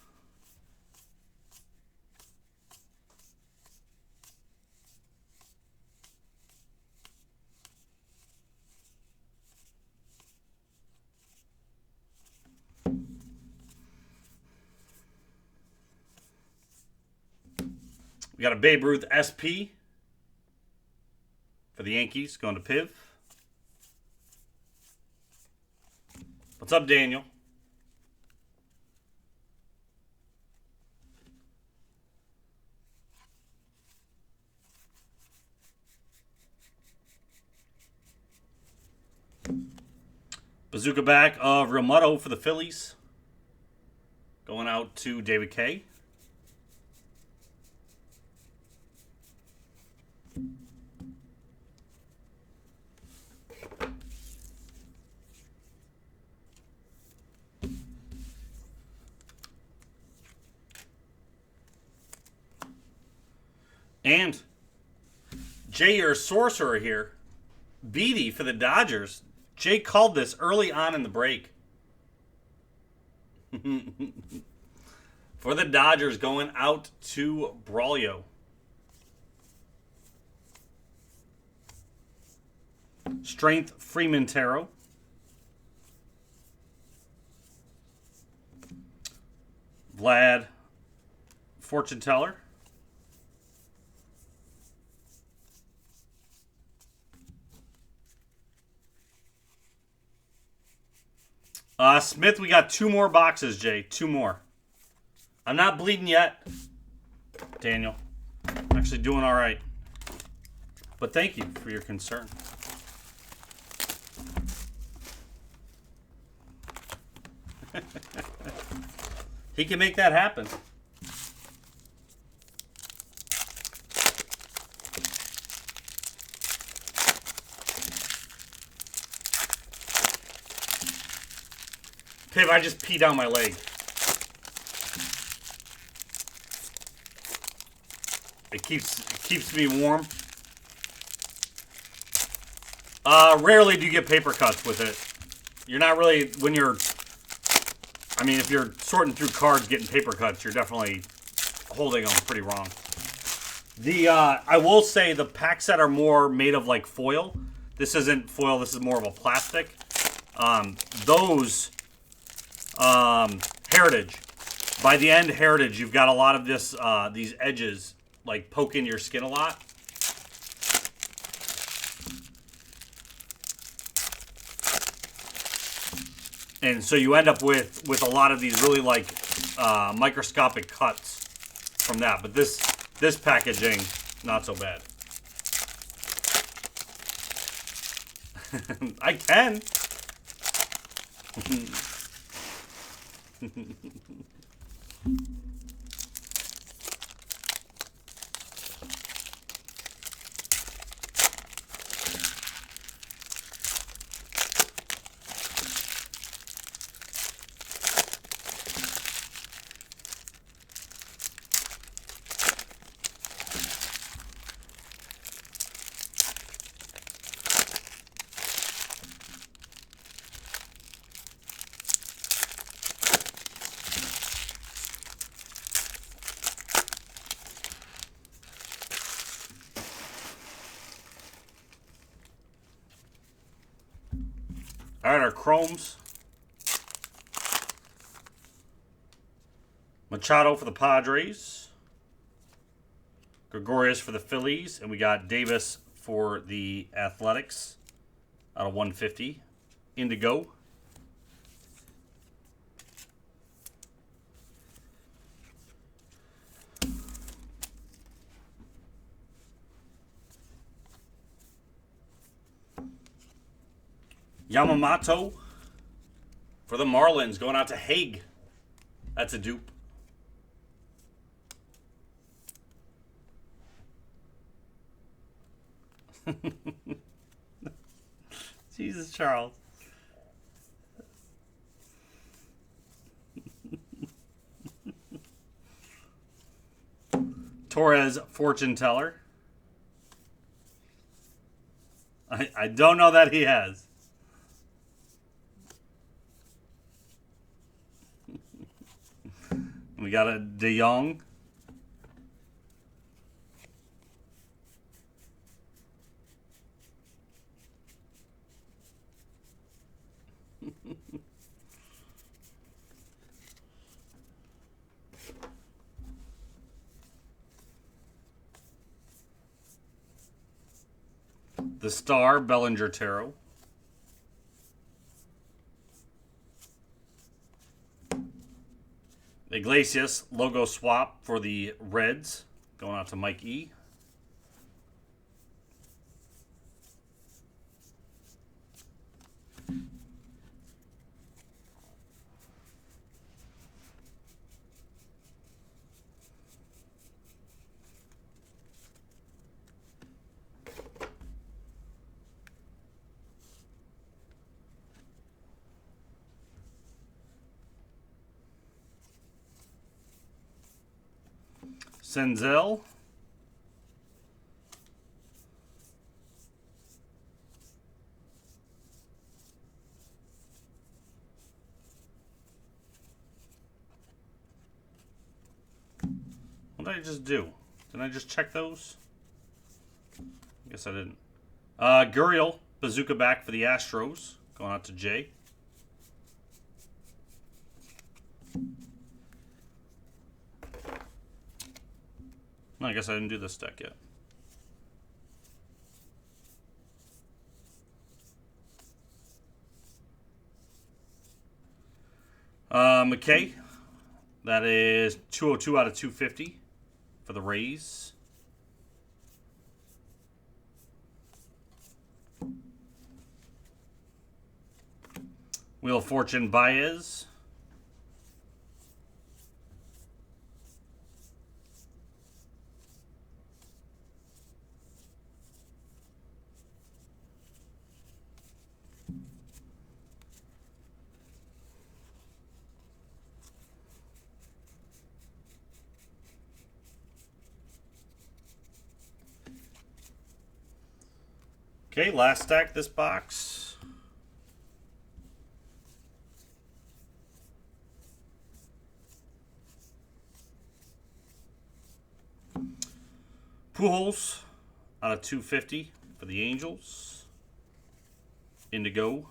We got a Babe Ruth SP for the Yankees going to Piv. What's up, Daniel? Bazooka back of Real Mutto for the Phillies. Going out to David K. And Jay, your sorcerer here. Beatty for the Dodgers. Jay called this early on in the break. For the Dodgers, going out to Braulio. Strength Freeman Tarot. Vlad Fortune Teller. Smith, we got 2 more boxes, Jay. 2 more. I'm not bleeding yet, Daniel. I'm actually doing all right. But thank you for your concern. He can make that happen. Piv, I just peed down my leg. It keeps me warm. Rarely do you get paper cuts with it. You're not really, when you're, I mean, if you're sorting through cards getting paper cuts, you're definitely holding them pretty wrong. I will say the packs that are more made of like foil, this isn't foil, this is more of a plastic. Those Heritage. By the end, Heritage, you've got a lot of this, these edges, like, poke in your skin a lot. And so you end up with a lot of these really, like, microscopic cuts from that. But this packaging, not so bad. I can. All right, our Chromes. Machado for the Padres. Gregorius for the Phillies. And we got Davis for the Athletics out of 150. Indigo. Yamamoto for the Marlins, going out to Haig. That's a dupe. Jesus, Charles. Torres, Fortune Teller. I don't know that he has. We got a De Jong. The Star, Bellinger Tarot. Iglesias, logo swap for the Reds. Going out to Mike E. Senzel. I just do? Didn't I just check those? I guess I didn't. Gurriel, Bazooka back for the Astros. Going out to Jay. No, I guess I didn't do this deck yet. McKay. That is 202 out of 250 for the Rays. Wheel of Fortune, Baez. Okay, last stack this box. Pujols out of 250 for the Angels. Indigo.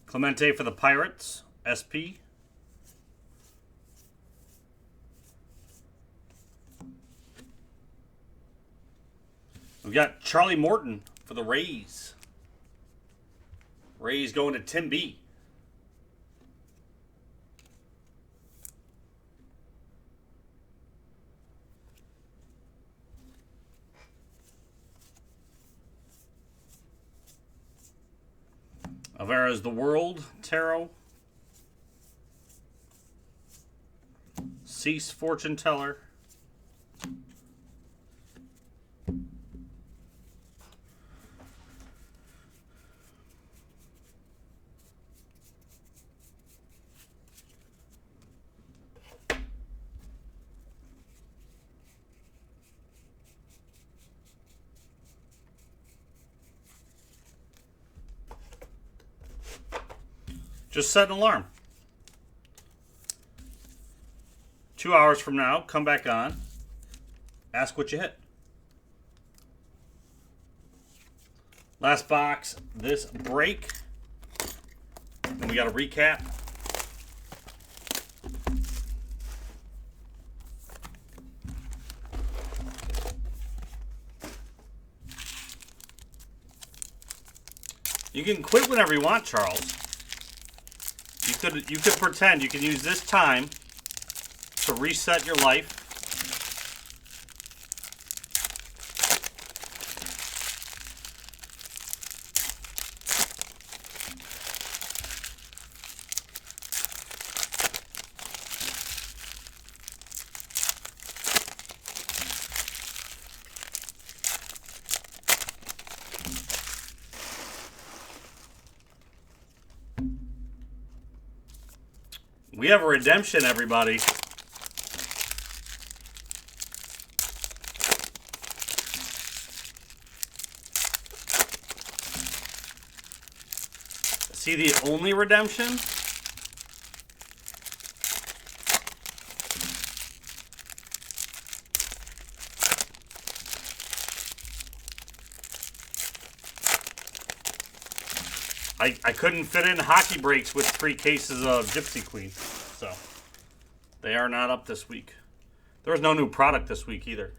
Clemente for the Pirates, SP. We've got Charlie Morton for the Rays. Rays going to Tim B. Alvarez the World, Tarot. Cease Fortune Teller. Just set an alarm. 2 hours from now, come back on. Ask what you hit. Last box this break. Then we got a recap. You can quit whenever you want, Charles. You could pretend you can use this time to reset your life. We have a redemption, everybody. See the only redemption? I couldn't fit in hockey breaks with 3 cases of Gypsy Queen, so they are not up this week. There was no new product this week either.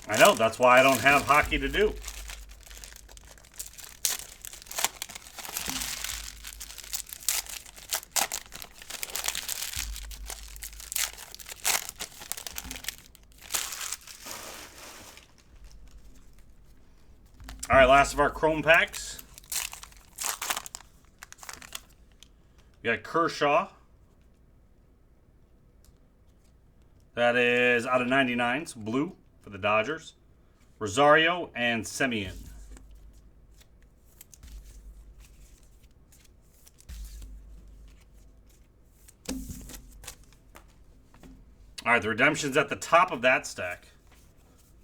I know, that's why I don't have hockey to do. All right, last of our Chrome packs. We got Kershaw. That is out of 99. So blue for the Dodgers. Rosario and Semien. All right, the redemption's at the top of that stack.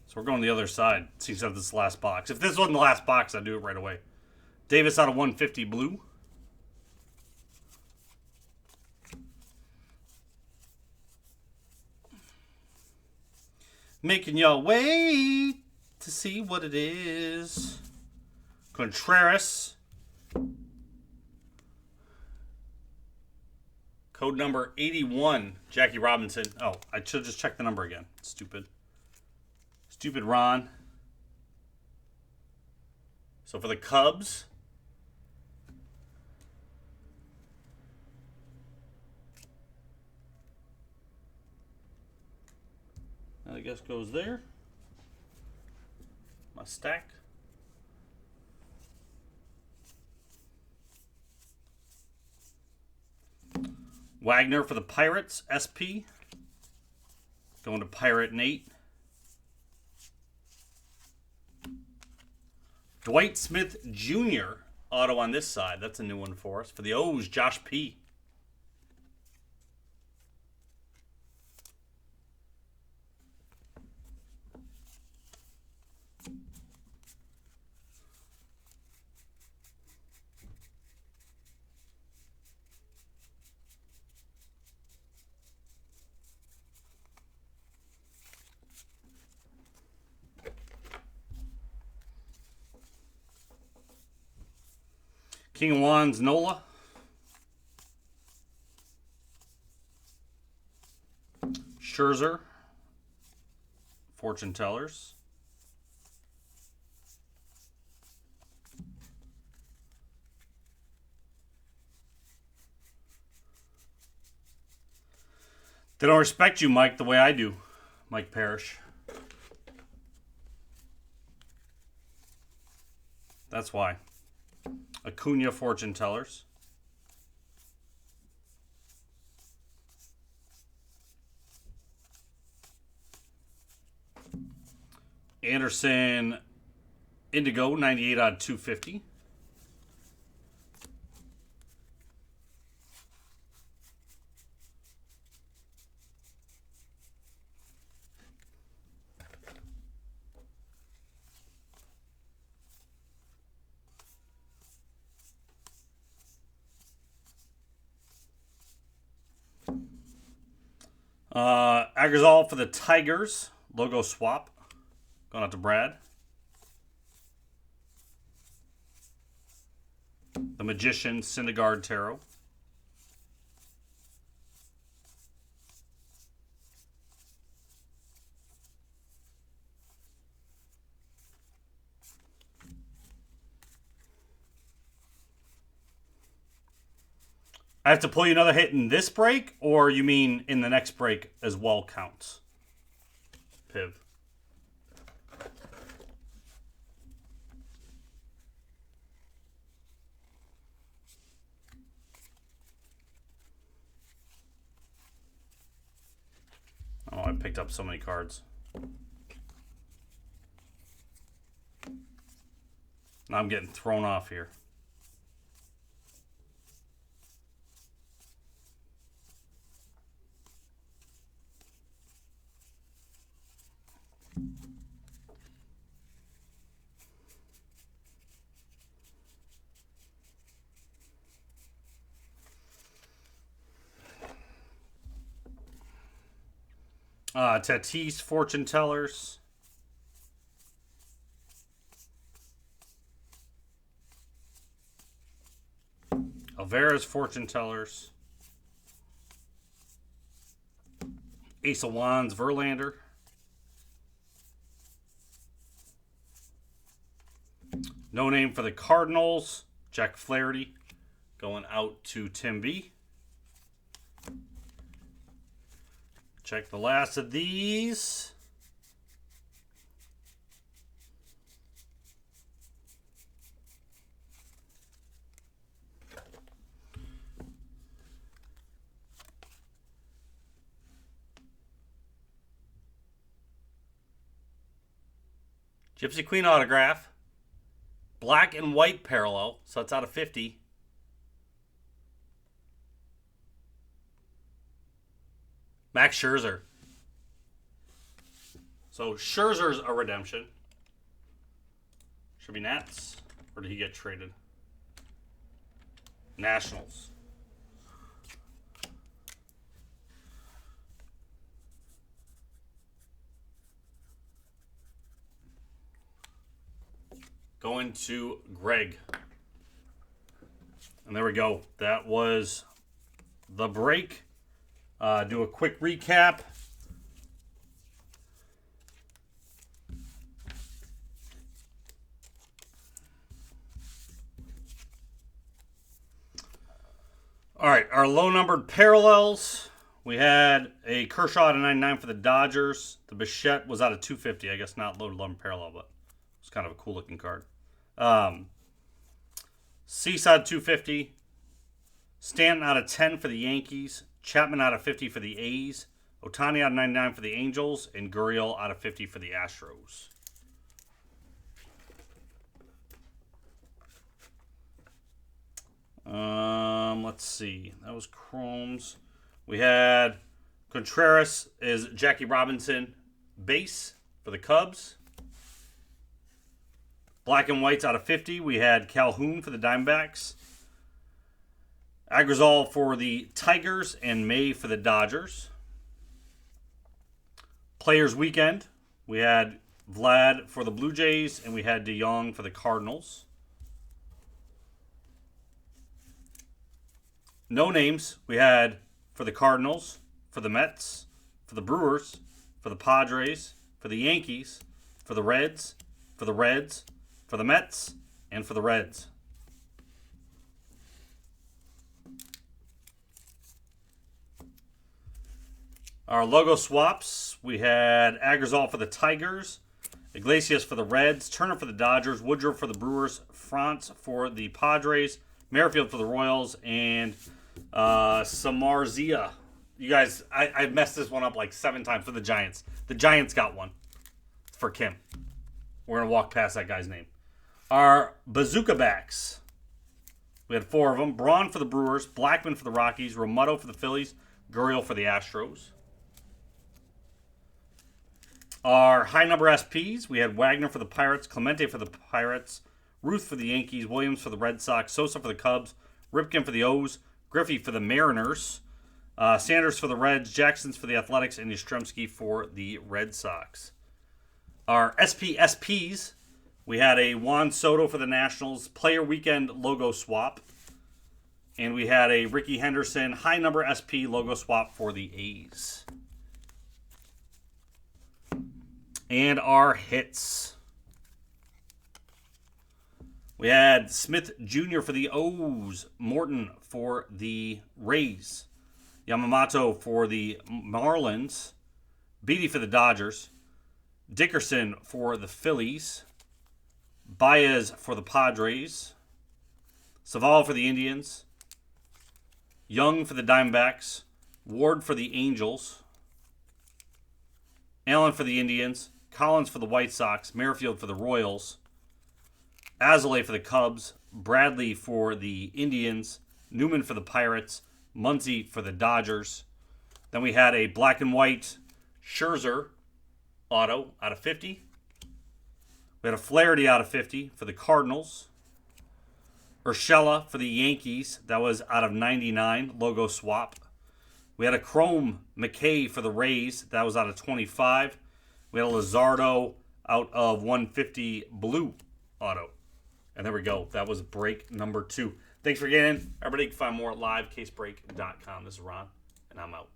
So we're going to the other side. Seems to have this last box. If this wasn't the last box, I'd do it right away. Davis out of 150 blue. Making your way to see what it is. Contreras. Code number 81. Jackie Robinson. Oh, I should just check the number again. Stupid. Stupid Ron. So for the Cubs. I guess goes there. My stack. Wagner for the Pirates, SP. Going to Pirate Nate. Dwight Smith Jr. auto on this side. That's a new one for us. For the O's, Josh P. King of Wands, Nola. Scherzer. Fortune Tellers. They don't respect you, Mike, the way I do. Mike Parrish. That's why. Acuna Fortune Tellers. Anderson Indigo, 98 out of 250. Agrazal for the Tigers. Logo swap. Going out to Brad. The Magician, Syndergaard Tarot. I have to pull you another hit in this break, or you mean in the next break as well counts? Piv. Oh, I picked up so many cards. Now I'm getting thrown off here. Tatis Fortune Tellers. Alvarez Fortune Tellers. Ace of Wands Verlander. No name for the Cardinals. Jack Flaherty going out to Tim B. Check the last of these. Gypsy Queen autograph. Black and white parallel, so it's out of 50. Max Scherzer. So Scherzer's a redemption. Should be Nats, or did he get traded? Nationals. Going to Greg. And there we go. That was the break. Do a quick recap. All right, our low-numbered parallels. We had a Kershaw out of 99 for the Dodgers. The Bichette was out of 250. I guess not low-numbered parallel, but it's kind of a cool-looking card. Cease out of 250. Stanton out of 10 for the Yankees. Chapman out of 50 for the A's. Ohtani out of 99 for the Angels. And Gurriel out of 50 for the Astros. Let's see. That was Chrome's. We had Contreras is Jackie Robinson base for the Cubs. Black and whites out of 50. We had Calhoun for the Diamondbacks. Agrizal for the Tigers and May for the Dodgers. Players Weekend. We had Vlad for the Blue Jays and we had DeYoung for the Cardinals. No names. We had for the Cardinals, for the Mets, for the Brewers, for the Padres, for the Yankees, for the Reds, for the Reds, for the Mets, and for the Reds. Our logo swaps, we had Agrizal for the Tigers, Iglesias for the Reds, Turner for the Dodgers, Woodruff for the Brewers, France for the Padres, Merrifield for the Royals, and Samarzia. You guys, I messed this one up like 7 times for the Giants. The Giants got one for Kim. We're going to walk past that guy's name. Our bazooka backs. We had 4 of them. Braun for the Brewers, Blackman for the Rockies, Romero for the Phillies, Gurriel for the Astros. Our high number SPs, we had Wagner for the Pirates, Clemente for the Pirates, Ruth for the Yankees, Williams for the Red Sox, Sosa for the Cubs, Ripken for the O's, Griffey for the Mariners, Sanders for the Reds, Jackson's for the Athletics, and Yastrzemski for the Red Sox. Our SPs, we had a Juan Soto for the Nationals, Player Weekend logo swap, and we had a Ricky Henderson high number SP logo swap for the A's. And our hits. We had Smith Jr. for the O's, Morton for the Rays, Yamamoto for the Marlins, Beatty for the Dodgers, Dickerson for the Phillies, Baez for the Padres, Savall for the Indians, Young for the Diamondbacks, Ward for the Angels, Allen for the Indians, Collins for the White Sox, Merrifield for the Royals, Azalea for the Cubs, Bradley for the Indians, Newman for the Pirates, Muncy for the Dodgers. Then we had a black and white Scherzer auto out of 50. We had a Flaherty out of 50 for the Cardinals. Urshela for the Yankees. That was out of 99, logo swap. We had a Chrome McKay for the Rays. That was out of 25. We had a Luzardo out of 150 blue auto. And there we go. That was break number 2. Thanks for getting in. Everybody can find more at livecasebreak.com. This is Ron, and I'm out.